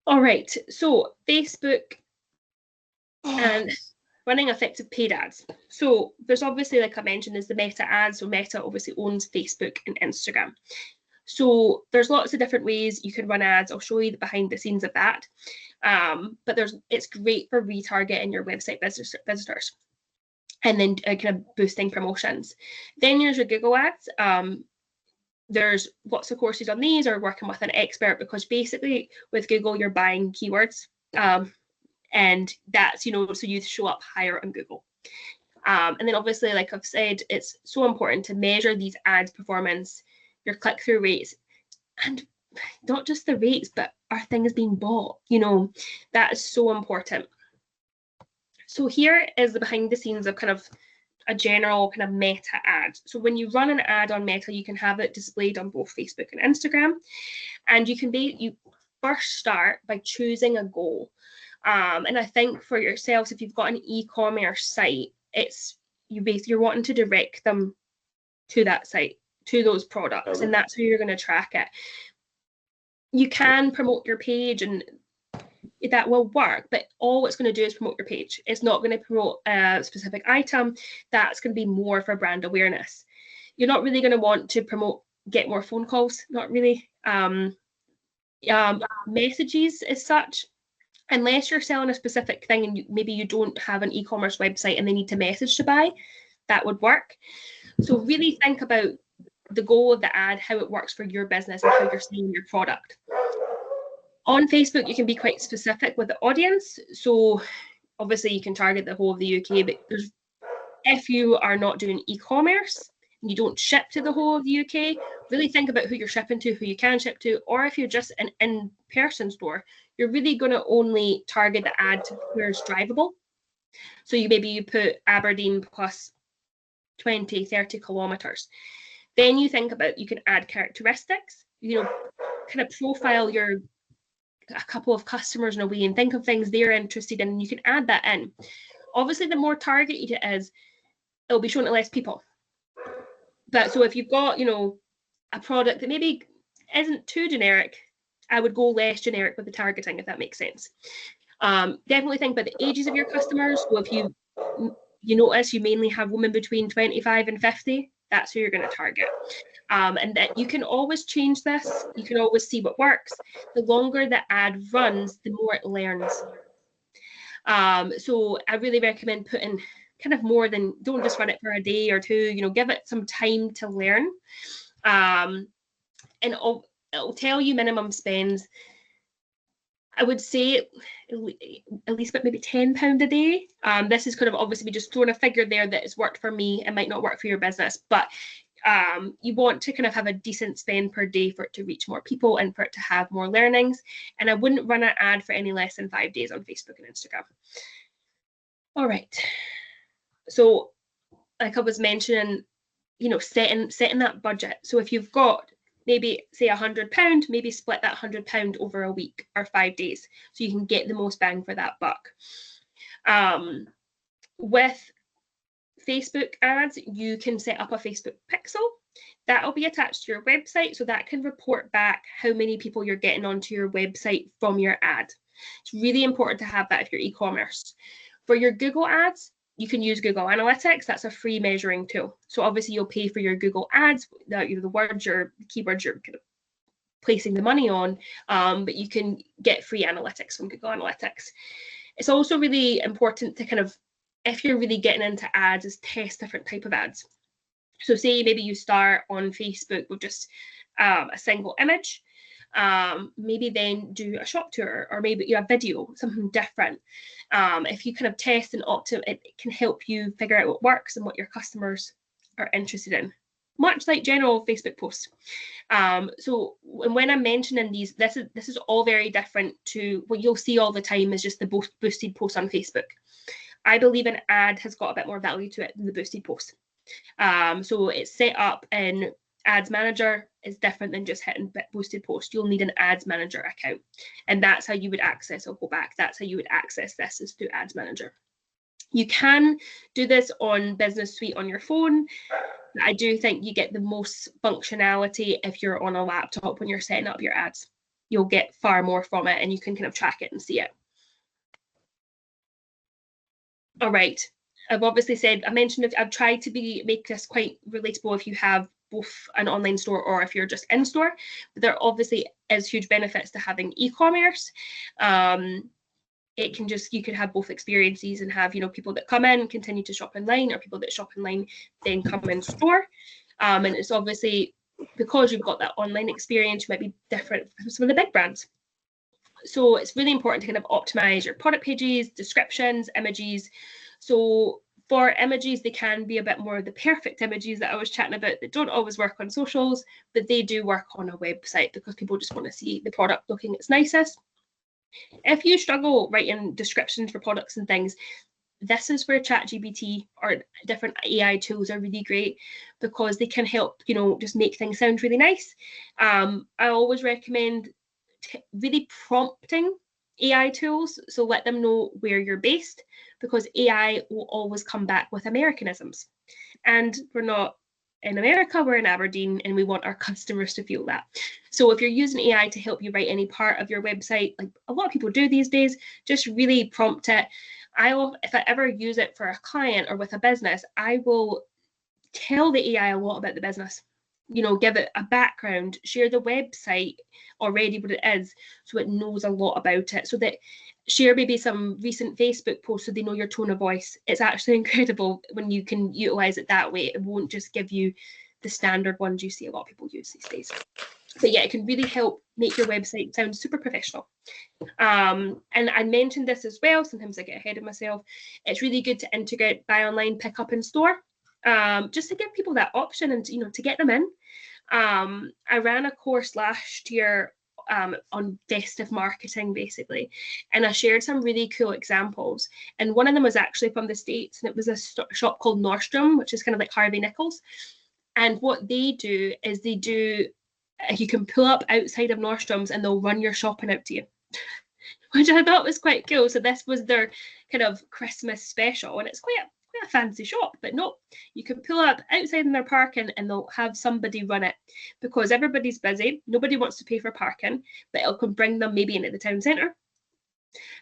All right, so Facebook and running effective paid ads. So there's obviously, like I mentioned, there's the Meta ads. So Meta obviously owns Facebook and Instagram. So there's lots of different ways you can run ads. I'll show you the behind the scenes of that. But it's great for retargeting your website visitors. And then kind of boosting promotions. Then there's your Google ads. There's lots of courses on these, or working with an expert, because basically with Google you're buying keywords, and that's, you know, so you show up higher on Google. And then obviously, like I've said, it's so important to measure these ads performance, your click-through rates, and not just the rates, but are things being bought? That is so important. So here is the behind the scenes of kind of a general kind of meta ad. So when you run an ad on Meta, you can have it displayed on both Facebook and Instagram. And you first start by choosing a goal. And I think for yourselves, if you've got an e-commerce site, you're wanting to direct them to that site, to those products, and that's how you're going to track it. You can promote your page and that will work, but all it's going to do is promote your page. It's not going to promote a specific item. That's going to be more for brand awareness. You're not really going to want to get more phone calls, not really. Messages as such, unless you're selling a specific thing and maybe you don't have an e-commerce website and they need to message to buy, that would work. So really think about the goal of the ad, how it works for your business and how you're selling your product. On Facebook, you can be quite specific with the audience. So obviously you can target the whole of the UK, but if you are not doing e-commerce and you don't ship to the whole of the UK, really think about who you're shipping to, who you can ship to, or if you're just an in-person store, you're really going to only target the ad to where it's drivable. So you put Aberdeen plus 20, 30 kilometers. Then you think about, you can add characteristics, kind of profile a couple of customers in a way and think of things they're interested in, and you can add that in. Obviously, the more targeted it is, it'll be shown to less people. But so if you've got, a product that maybe isn't too generic, I would go less generic with the targeting, if that makes sense. Definitely think about the ages of your customers. So if you notice you mainly have women between 25 and 50, that's who you're going to target. And that you can always change this. You can always see what works. The longer the ad runs, the more it learns. So I really recommend putting kind of more than, don't just run it for a day or two, give it some time to learn. And it'll tell you minimum spends. I would say at least about maybe £10 a day. This is kind of obviously we just throwing a figure there that has worked for me. It might not work for your business, but you want to kind of have a decent spend per day for it to reach more people and for it to have more learnings. And I wouldn't run an ad for any less than 5 days on Facebook and Instagram. All right. So like I was mentioning, setting that budget. So if you've got maybe say £100, maybe split that £100 over a week or 5 days so you can get the most bang for that buck. With Facebook ads, you can set up a Facebook pixel that'll be attached to your website, so that can report back how many people you're getting onto your website from your ad. It's really important to have that if you're e-commerce. For your Google ads, you can use Google Analytics. That's a free measuring tool. So obviously you'll pay for your Google ads, the words or keywords you're kind of placing the money on, but you can get free analytics from Google Analytics. It's also really important to kind of, if you're really getting into ads, is test different type of ads. So say maybe you start on Facebook with just a single image, maybe then do a shop tour or maybe a video, something different. If you kind of test and optimize, it can help you figure out what works and what your customers are interested in, much like general Facebook posts. So when I'm mentioning these, this is all very different to what you'll see all the time is just the boosted post on Facebook. I believe an ad has got a bit more value to it than the boosted post. So it's set up in Ads Manager is different than just hitting boosted post. You'll need an Ads Manager account, and that's how you would access. I'll go back. That's how you would access this, is through Ads Manager. You can do this on Business Suite on your phone. I do think you get the most functionality if you're on a laptop when you're setting up your ads. You'll get far more from it, and you can kind of track it and see it. All right. I've obviously said, I mentioned I've tried to make this quite relatable if you have both an online store or if you're just in store. But there obviously is huge benefits to having e-commerce. It can just, you could have both experiences and have, people that come in, continue to shop online, or people that shop online, then come in store. And it's obviously, because you've got that online experience, you might be different from some of the big brands. So it's really important to kind of optimize your product pages, descriptions, images. So For images, they can be a bit more of the perfect images that I was chatting about that don't always work on socials, but they do work on a website because people just want to see the product looking its nicest. If you struggle writing descriptions for products and things, this is where ChatGPT or different AI tools are really great because they can help, just make things sound really nice. I always recommend really prompting AI tools, so let them know where you're based, because AI will always come back with Americanisms. And we're not in America, we're in Aberdeen, and we want our customers to feel that. So if you're using AI to help you write any part of your website, like a lot of people do these days, just really prompt it. If I ever use it for a client or with a business, I will tell the AI a lot about the business. Give it a background, share the website already what it is, so it knows a lot about it, so that share maybe some recent Facebook posts so they know your tone of voice. It's actually incredible when you can utilize it that way. It won't just give you the standard ones you see a lot of people use these days. But yeah, it can really help make your website sound super professional. And I mentioned this as well, sometimes I get ahead of myself. It's really good to integrate buy online, pick up in store, just to give people that option and to get them in. I ran a course last year on festive marketing, basically, and I shared some really cool examples, and one of them was actually from the States, and it was a shop called Nordstrom, which is kind of like Harvey Nichols. And what they do is you can pull up outside of Nordstrom's and they'll run your shopping out to you, which I thought was quite cool. So this was their kind of Christmas special, and it's quite a fancy shop, but no, you can pull up outside in their parking and they'll have somebody run it, because everybody's busy, nobody wants to pay for parking, but it can bring them maybe into the town centre.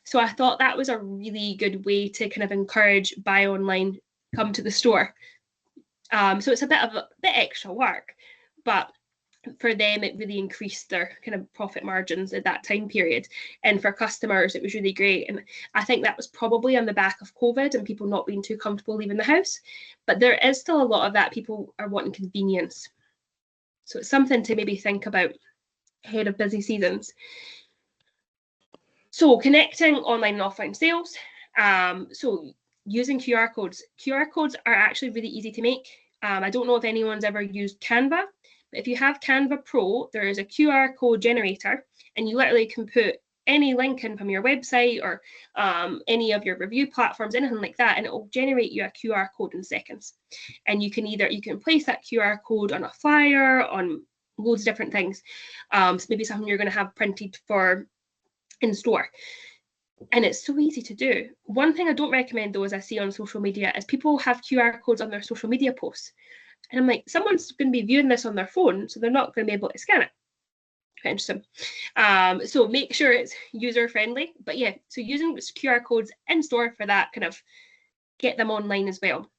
So I thought that was a really good way to kind of encourage buy online, come to the store. So it's a bit extra work, but for them it really increased their kind of profit margins at that time period, and for customers it was really great. And I think that was probably on the back of COVID and people not being too comfortable leaving the house, but there is still a lot of that. People are wanting convenience, so it's something to maybe think about ahead of busy seasons. So connecting online and offline sales, so using QR codes are actually really easy to make. I don't know if anyone's ever used Canva. If you have Canva Pro, there is a QR code generator, and you literally can put any link in from your website or any of your review platforms, anything like that, and it will generate you a QR code in seconds. And you can place that QR code on a flyer, on loads of different things. So maybe something you're going to have printed for in store. And it's so easy to do. One thing I don't recommend, though, as I see on social media, is people have QR codes on their social media posts. And I'm like, someone's going to be viewing this on their phone, so they're not going to be able to scan it. Quite interesting. So make sure it's user friendly. But yeah, so using QR codes in store for that, kind of get them online as well.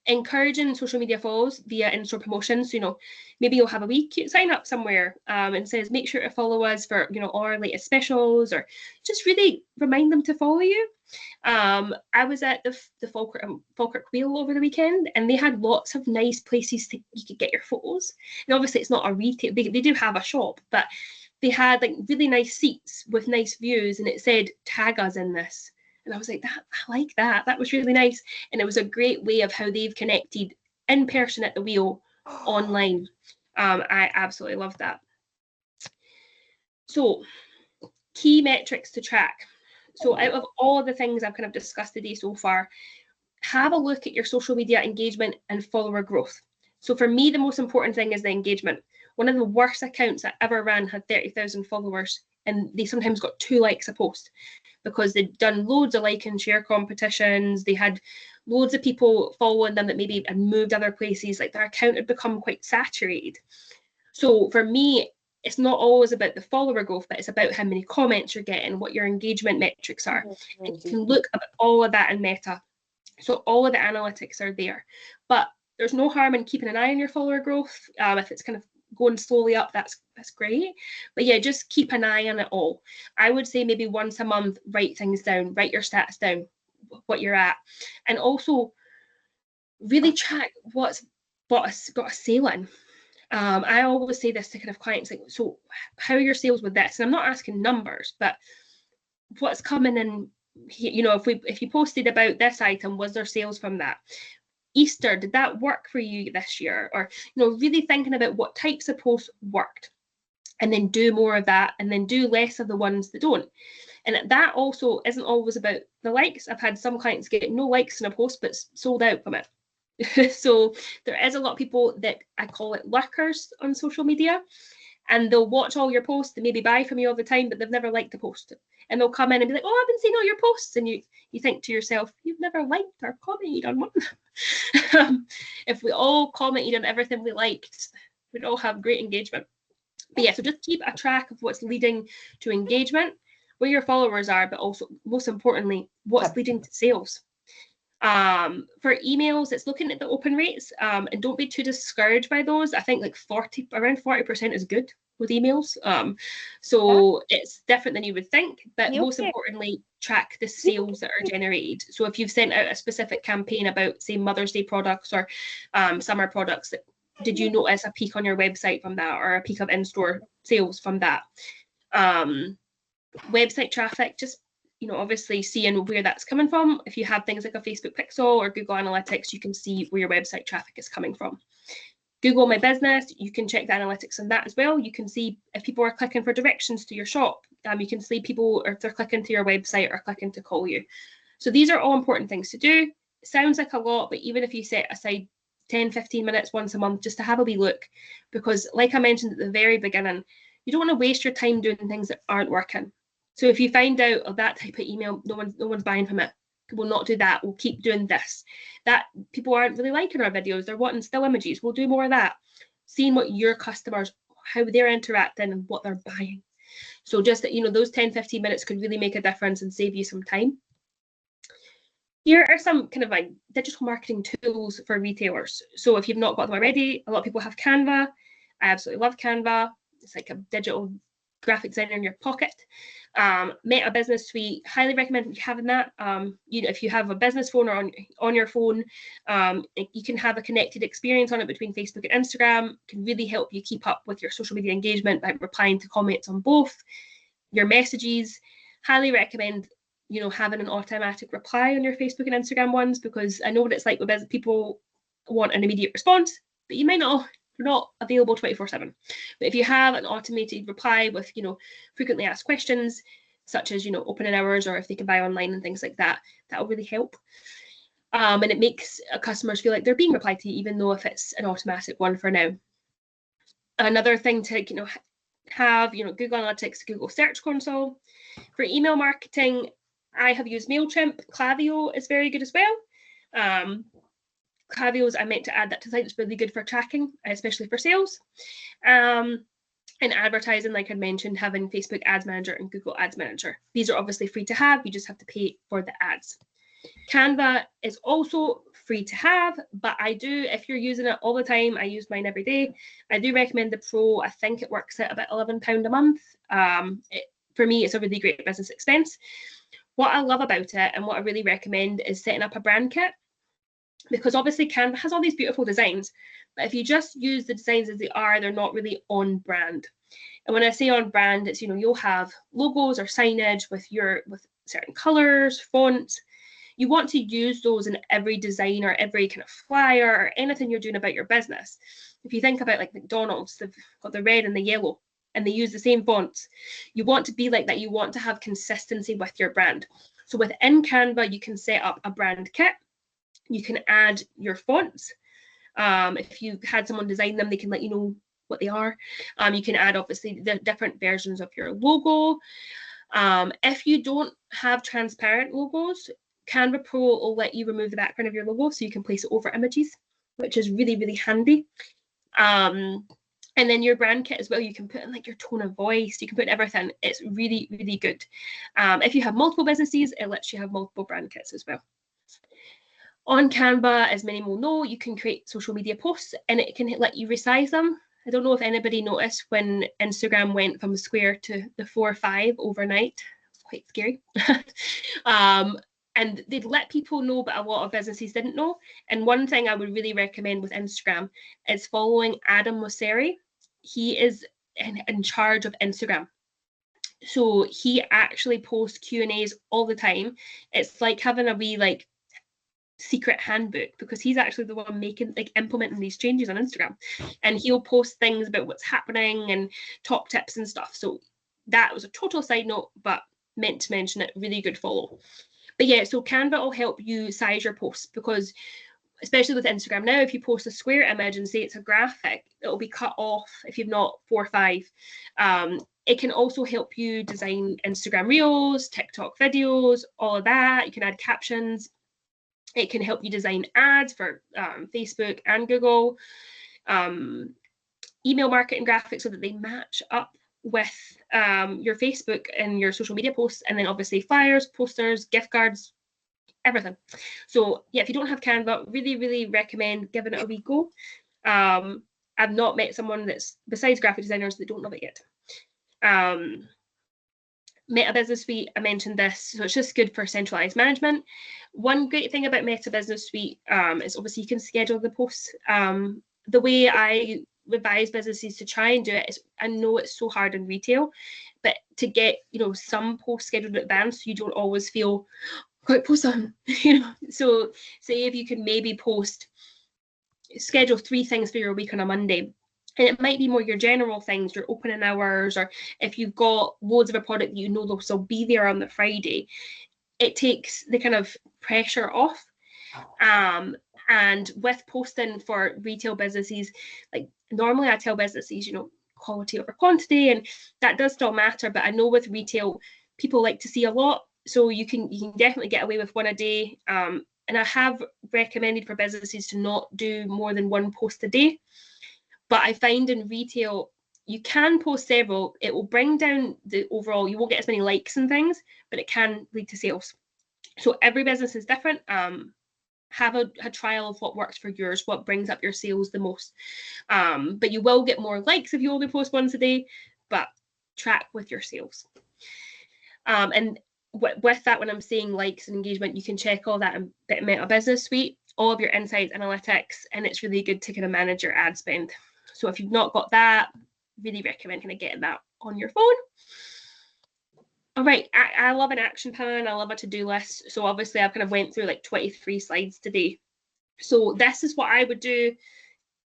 Encouraging social media follows via in-store promotions. Maybe you'll have a week sign up somewhere and says, make sure to follow us for all our latest specials, or just really remind them to follow you. I was at the Falkirk Wheel over the weekend, and they had lots of nice places you could get your photos. And obviously it's not a retail, they do have a shop, but they had like really nice seats with nice views, and it said, tag us in this. And I was like, I like that. That was really nice. And it was a great way of how they've connected in person at the wheel online. I absolutely love that. So key metrics to track. So out of all of the things I've kind of discussed today so far, have a look at your social media engagement and follower growth. So for me, the most important thing is the engagement. One of the worst accounts I ever ran had 30,000 followers, and they sometimes got 2 likes a post, because they'd done loads of like and share competitions. They had loads of people following them that maybe had moved other places. Like, their account had become quite saturated. So for me, it's not always about the follower growth, but it's about how many comments you're getting, what your engagement metrics are. And you can look at all of that in Meta. So all of the analytics are there. But there's no harm in keeping an eye on your follower growth. If it's kind of going slowly up, that's great. But yeah, just keep an eye on it all. I would say maybe once a month, write things down, write your stats down, what you're at, and also really track what's got a sale in. I always say this to kind of clients, like, so how are your sales with this? And I'm not asking numbers, but what's coming in you know, if you posted about this item, was there sales from that? Easter, did that work for you this year? Or, you know, really thinking about what types of posts worked, and then do more of that, and then do less of the ones that don't. And that also isn't always about the likes. I've had some clients get no likes in a post but sold out from it. So there is a lot of people that I call it lurkers on social media, and they'll watch all your posts, they maybe buy from you all the time, but they've never liked a post. And they'll come in and be like, oh, I've been seeing all your posts. And you think to yourself, you've never liked or commented on one. If we all commented on everything we liked, we'd all have great engagement. But yeah, so just keep a track of what's leading to engagement, where your followers are, but also, most importantly, what's leading to sales. For emails, it's looking at the open rates, and don't be too discouraged by those. I think like around 40% is good with emails. So it's different than you would think, but most importantly, track the sales that are generated. So if you've sent out a specific campaign about, say, Mother's Day products or summer products, did you notice a peak on your website from that, or a peak of in-store sales from that? Website traffic, just, you know, obviously seeing where that's coming from. If you have things like a Facebook Pixel or Google Analytics, you can see where your website traffic is coming from. Google My Business, you can check the analytics on that as well. You can see if people are clicking for directions to your shop. You can see people, or if they're clicking to your website or clicking to call you. So these are all important things to do. It sounds like a lot, but even if you set aside 10, 15 minutes once a month just to have a wee look, because like I mentioned at the very beginning, you don't want to waste your time doing things that aren't working. So if you find out of that type of email, no one's buying from it, we'll not do that. We'll keep doing this. That people aren't really liking our videos. They're wanting still images. We'll do more of that. Seeing what your customers, how they're interacting and what they're buying. So just, you know, those 10, 15 minutes could really make a difference and save you some time. Here are some kind of like digital marketing tools for retailers. So if you've not got them already, a lot of people have Canva. I absolutely love Canva. It's like a digital graphic designer in your pocket. Meta Business Suite, highly recommend having that. You know, if you have a business phone or on your phone, you can have a connected experience on it between Facebook and Instagram. It can really help you keep up with your social media engagement by replying to comments on both your messages. Highly recommend, you know, having an automatic reply on your Facebook and Instagram ones, because I know what it's like with business. People want an immediate response, but you might not. They're not available 24/7. But if you have an automated reply with, you know, frequently asked questions, such as, you know, opening hours, or if they can buy online and things like that, that will really help. And it makes customers feel like they're being replied to, even though if it's an automatic one for now. Another thing to, you know, have, you know, Google Analytics, Google Search Console. For email marketing, I have used MailChimp. Klaviyo is very good as well. Klaviyo's, I meant to add that to the site. It's really good for tracking, especially for sales. And advertising, like I mentioned, having Facebook Ads Manager and Google Ads Manager. These are obviously free to have. You just have to pay for the ads. Canva is also free to have, but I do, if you're using it all the time, I use mine every day. I do recommend the Pro. I think it works at about £11 a month. For me, it's a really great business expense. What I love about it and what I really recommend is setting up a brand kit. Because obviously Canva has all these beautiful designs, but if you just use the designs as they are, they're not really on brand. And when I say on brand, it's, you know, you'll have logos or signage with certain colors, fonts. You want to use those in every design or every kind of flyer or anything you're doing about your business. If you think about like McDonald's, they've got the red and the yellow, and they use the same fonts. You want to be like that. You want to have consistency with your brand. So within Canva, you can set up a brand kit. You can add your fonts. If you had someone design them, they can let you know what they are. You can add, obviously, the different versions of your logo. If you don't have transparent logos, Canva Pro will let you remove the background of your logo, so you can place it over images, which is really, really handy. And then your brand kit as well, you can put in like your tone of voice, you can put in everything. It's really, really good. If you have multiple businesses, it lets you have multiple brand kits as well. On Canva, as many will know, you can create social media posts and it can let you resize them. I don't know if anybody noticed when Instagram went from square to the 4:5 overnight. It's quite scary. And they'd let people know, but a lot of businesses didn't know. And one thing I would really recommend with Instagram is following Adam Mosseri. He is in charge of Instagram. So he actually posts Q&As all the time. It's like having a wee like secret handbook, because he's actually the one making, like, implementing these changes on Instagram, and he'll post things about what's happening and top tips and stuff. So that was a total side note, but meant to mention it. Really good follow. But yeah, so Canva will help you size your posts, because especially with Instagram now, if you post a square image and say it's a graphic, it'll be cut off if you've not 4:5. It can also help you design Instagram reels, TikTok videos, all of that. You can add captions. It can help you design ads for Facebook and Google, email marketing graphics so that they match up with your Facebook and your social media posts, and then obviously flyers, posters, gift cards, everything. So yeah, if you don't have Canva, really, really recommend giving it a wee go. I've not met someone that's, besides graphic designers, that don't love it yet. Meta Business Suite, I mentioned this, so it's just good for centralized management. One great thing about Meta Business Suite is obviously you can schedule the posts. The way I advise businesses to try and do it is, I know it's so hard in retail, but to get, you know, some posts scheduled in advance, so you don't always feel quite post on, you know. So say if you can maybe schedule 3 things for your week on a Monday, and it might be more your general things, your opening hours, or if you've got loads of a product that you know they'll still be there on the Friday, it takes the kind of pressure off. And with posting for retail businesses, like normally I tell businesses, you know, quality over quantity, and that does still matter, but I know with retail, people like to see a lot, so you can definitely get away with 1 a day. And I have recommended for businesses to not do more than 1 post a day. But I find in retail, you can post several. It will bring down the overall, you won't get as many likes and things, but it can lead to sales. So every business is different. Have a trial of what works for yours, what brings up your sales the most. But you will get more likes if you only post once a day, but track with your sales. And with that, when I'm saying likes and engagement, you can check all that in Meta Business Suite, all of your insights, analytics, and it's really good to kind of manage your ad spend. So if you've not got that, really recommend kind of getting that on your phone. All right, I love an action plan. I love a to-do list. So obviously I've kind of went through like 23 slides today. So this is what I would do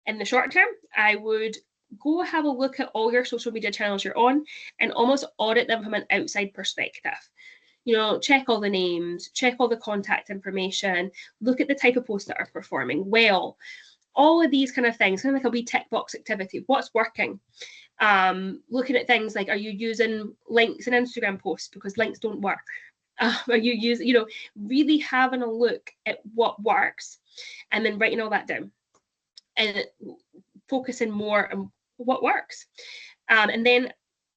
in the short term. I would go have a look at all your social media channels you're on and almost audit them from an outside perspective. You know, check all the names, check all the contact information, look at the type of posts that are performing well. All of these kind of things, kind of like a wee tick box activity. What's working? Looking at things like, are you using links in Instagram posts because links don't work? Are you using, you know, really having a look at what works and then writing all that down and focusing more on what works. And then,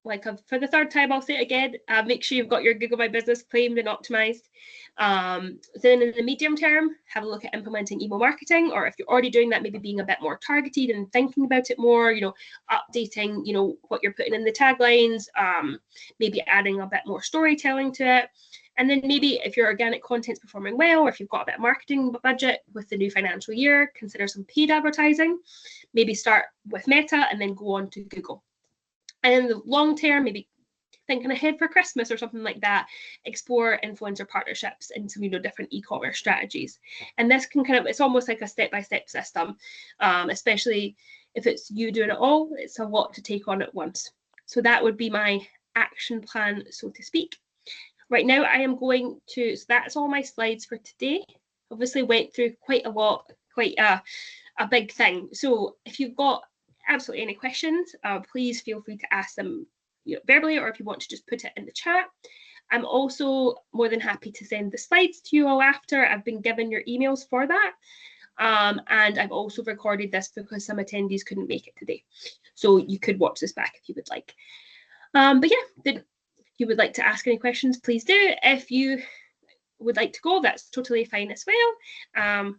like for the 3rd time, I'll say it again, make sure you've got your Google My Business claimed and optimized. Then in the medium term, have a look at implementing email marketing, or if you're already doing that, maybe being a bit more targeted and thinking about it more, you know, updating, you know, what you're putting in the taglines, maybe adding a bit more storytelling to it. And then maybe if your organic content's performing well, or if you've got a bit of marketing budget with the new financial year, consider some paid advertising. Maybe start with Meta and then go on to Google. And in the long term, maybe thinking ahead for Christmas or something like that, explore influencer partnerships and some, you know, different e-commerce strategies. And this can kind of, it's almost like a step-by-step system, especially if it's you doing it all, it's a lot to take on at once. So that would be my action plan, so to speak. Right now I am going to, so that's all my slides for today. Obviously went through quite a lot, quite a big thing. So if you've got absolutely any questions, please feel free to ask them, you know, verbally, or if you want to just put it in the chat. I'm also more than happy to send the slides to you all after. I've been given your emails for that. And I've also recorded this because some attendees couldn't make it today. So you could watch this back if you would like. But yeah, if you would like to ask any questions, please do. If you would like to go, that's totally fine as well.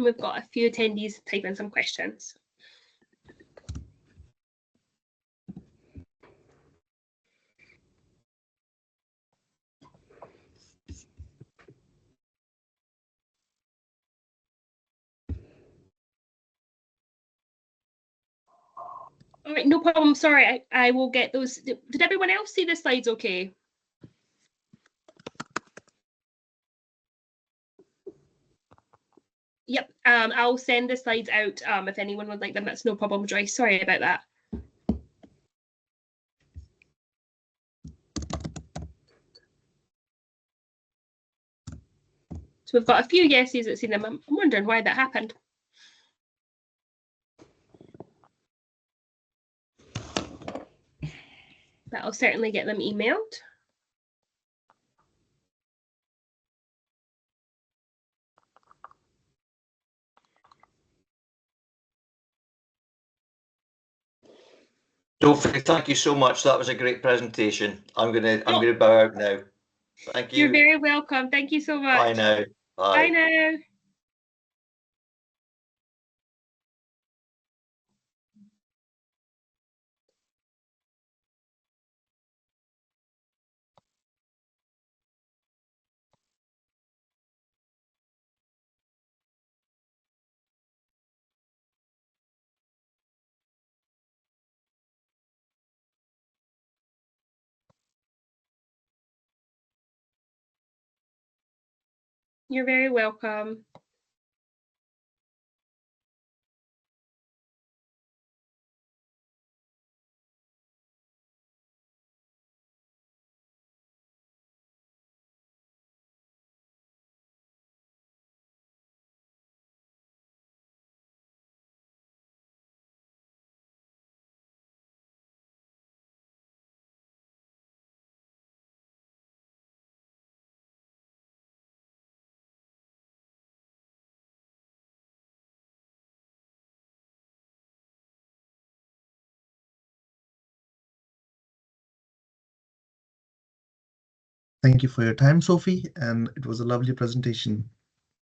And we've got a few attendees typing some questions. All right, no problem. Sorry, I will get those. Did everyone else see the slides okay? Yep, I'll send the slides out if anyone would like them. That's no problem, Joyce. Sorry about that. So we've got a few yeses that seen them. I'm wondering why that happened. But I'll certainly get them emailed. Sophie, thank you so much. That was a great presentation. I'm gonna bow out now. Thank you. You're very welcome. Thank you so much. Bye now. Bye now. You're very welcome. Thank you for your time, Sophie, and it was a lovely presentation.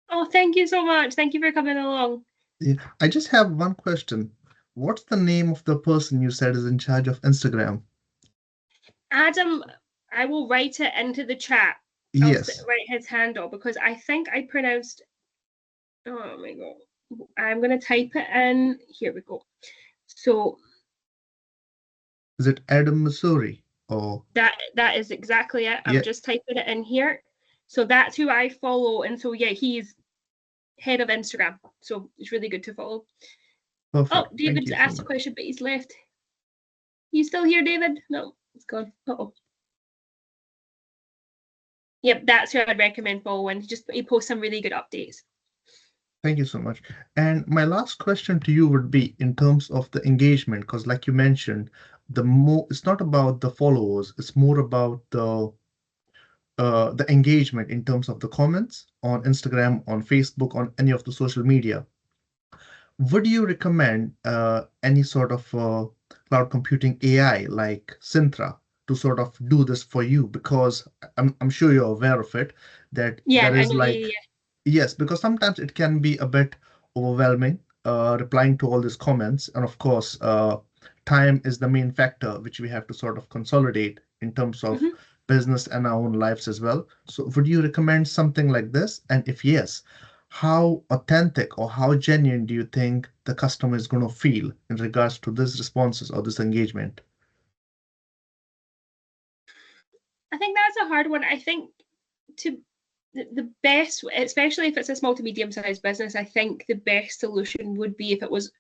Oh, thank you so much. Thank you for coming along. Yeah, I just have one question. What's the name of the person you said is in charge of Instagram? Adam, I will write it into the chat. Yes. I'll write his handle because I think I pronounced. Oh my god! I'm gonna type it in. Here we go. So Is it Adam Missouri or that is exactly it. I'm just typing it in here. So that's who I follow, and so yeah, he's head of Instagram. So it's really good to follow. Perfect. Oh, David's asked a question, but he's left. You still here, David? No, it's gone. Uh-oh. Yep, that's who I'd recommend following. He posts some really good updates. Thank you so much. And my last question to you would be in terms of the engagement, because like you mentioned, it's not about the followers, it's more about the engagement in terms of the comments on Instagram, on Facebook, on any of the social media. Would you recommend any sort of cloud computing AI like Syntra to sort of do this for you? Because I'm sure you're aware of it, that there is yes, because sometimes it can be a bit overwhelming replying to all these comments. And of course, time is the main factor which we have to sort of consolidate in terms of business and our own lives as well. So would you recommend something like this? And if yes, how authentic or how genuine do you think the customer is going to feel in regards to these responses or this engagement? I think that's a hard one. I think the best, especially if it's a small to medium sized business, I think the best solution would be if it was,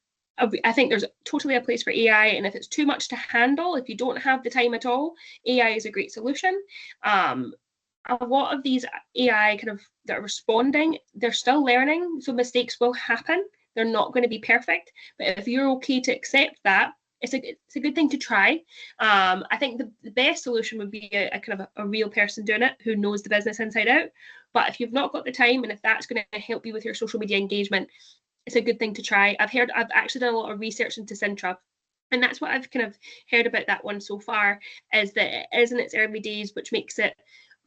I think there's totally a place for AI, and if it's too much to handle, if you don't have the time at all, AI is a great solution. A lot of these AI kind of that are responding, they're still learning, so mistakes will happen. They're not going to be perfect, but if you're okay to accept that, it's a good thing to try. I think the best solution would be a kind of a real person doing it who knows the business inside out. But if you've not got the time, and if that's going to help you with your social media engagement, it's a good thing to try. I've actually done a lot of research into Syntra, and that's what I've kind of heard about that one so far, is that it is in its early days, which makes it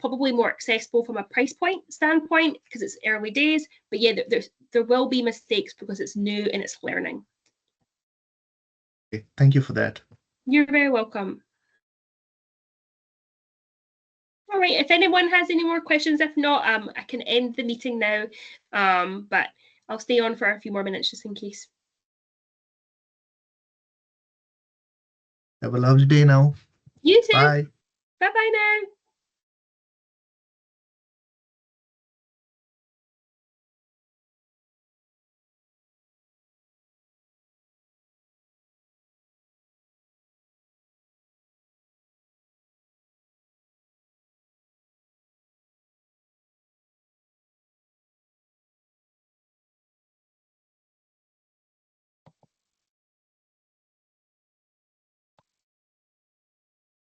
probably more accessible from a price point standpoint because it's early days. But yeah, there will be mistakes because it's new and it's learning. Okay, thank you for that. You're very welcome. All right, if anyone has any more questions, if not, I can end the meeting now, but I'll stay on for a few more minutes just in case. Have a lovely day now. You too. Bye. Bye-bye now.